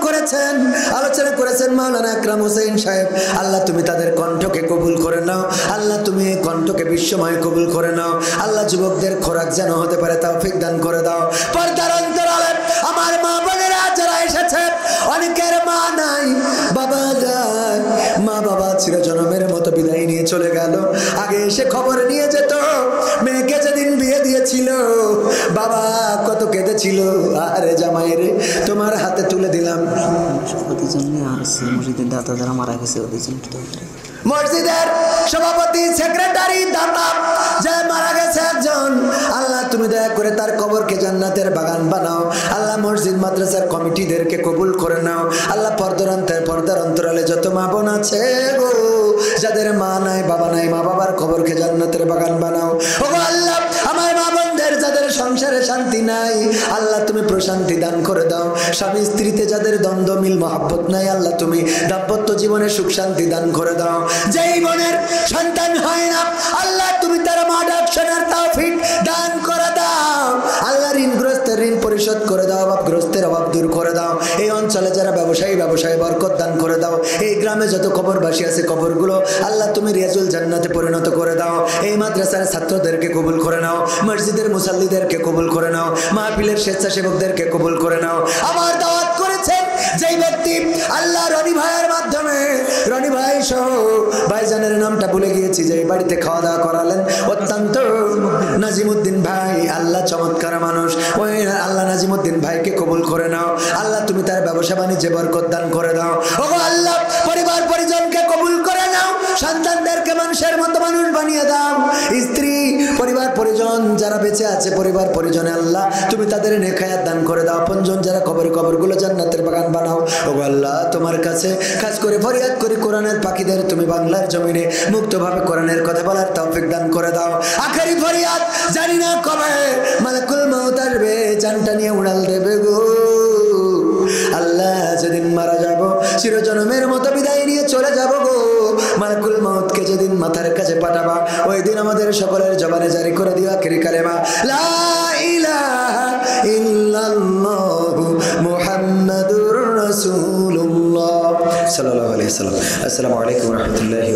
করেছেন মাওলানা আকরাম হোসেন সাহেব আল্লাহ তুমি তাদের কণ্ঠকে কবুল করে নাও। আল্লাহ তুমি এই কণ্ঠকে বিশ্বময় কবুল করে নাও। আল্লাহ যুবকদের খোরাক যেন হতে পারে তৌফিক দান করে দাও। পর্দার অন্তরালে আমার মা বোনেরা যারা এসেছে অনেকের মা নাই, বাবা নাই, মা বাবা চিরজনমের মতো বিদায় নিয়ে চলে গেল। আগে এসে খবর নিয়ে যেত মেয়েকে যেদিন বিয়ে দিয়েছিল বাবা কত কেঁদেছিল, আরে জামাই রে তোমার হাতে তুলে দিলাম। মসজিদের দাতা যারা মারা গেছে ওদের জন্য মসজিদের সভাপতি সেক্রেটারি দাতা যে মারা গেছে একজন আল্লাহ তুমি দয়া করে তার কবরকে জান্নাতের বাগান বানাও। আল্লাহ মসজিদ মাদ্রাসার কমিটিদেরকে কবুল করে নাও। আল্লাহ পর্দার অন্তরালে যত মা বোন আছে গো যাদের মা নাই বাবা নাই, মা বাবার কবরকে জান্নাতের বাগান বানাও। ওগো আল্লাহ আমার মা বোনদের যাদের সংসারে শান্তি নাই আল্লাহ তুমি প্রশান্তি দান করে দাও। স্বামী স্ত্রীতে যাদের দ্বন্দ্ব মিল মহব্বত নাই আল্লাহ তুমি দাম্পত্য জীবনে সুখ শান্তি দান করে দাও। যেই বোনের সন্তান হয় না আল্লাহ তুমি তার মা ডাক শোনার তৌফিক দান করে দাও। আল্লাহ ঋণগ্রস্তের ঋণ পরিশোধ করে দাও, অভাবগ্রস্তের অভাব দূর করে দাও। এই অঞ্চলে যারা ব্যবসায়ী বরকত দান করে দাও। এই গ্রামে যত কবরবাসী আছে কবরগুলো আল্লাহ তুমি রিয়াজুল জান্নাতে পরিণত করে দাও। এই মাদ্রাসার ছাত্রদেরকে কবুল করে নাও, মসজিদের মুসাল্লিদেরকে কবুল করে নাও, মাহফিলের স্বেচ্ছাসেবকদেরকে কবুল করে নাও। আমার দাওয়াত করেছেন যেই ব্যক্তি আল্লাহ রনি ভাইয়ের মাধ্যমে, রনি ভাই সহ ভাইজানের নামটা ভুলে গিয়েছি, যে বাড়িতে খাওয়া দাওয়া করালেন অত্যন্ত নাজিমুদ্দিন ভাই আল্লাহ চমৎকার মানুষ, ওই আল্লাহ নাজিমুদ্দিন ভাইকে কবুল করে নাও। আল্লাহ তুমি তার ব্যবসা বাণিজ্যে বরকত দান করে দাও। ওগো আল্লাহ পরিবার পরিজনকে কবুল করে নাও, সন্তানদেরকে মানুষের মতো মানুষ বানিয়ে দাও। স্ত্রী পরিবার পরিজন যারা বেঁচে আছে পরিবার পরিজনে আল্লাহ তুমি তাদের নেখায়াত দান করে দাও। আপনজন যারা কবরগুলো জান্নাতের বাগান বানাও। ওগো আল্লাহ তোমার কাছে খাস করে ফরিয়াদ করি কোরআনের পাখিদের তুমি বাংলার জমিনে মুক্তভাবে কোরআনের কথা বলার তৌফিক দান করে দাও। আখেরি ফরিয়াদ জানি না কবে মালাকুল মউত আসবে জানটা নিয়ে উড়াল দেবে গো আল্লাহ। যেদিন মারা যাব চিরজনমের মতো বিদায় নিয়ে চলে যাব গো, মালাকুল মউতকে যেদিন মাথার কাছে পাঠাবা ওই দিন আমাদের সকলের জবানে জারি করে দিও আখেরি কালেমা লা ইলাহা ইল্লাল্লাহু মুহাম্মাদুর রাসূলুল্লাহ সাল্লাল্লাহু আলাইহি ওয়াসাল্লাম। আসসালামু আলাইকুম ওয়া রাহমাতুল্লাহি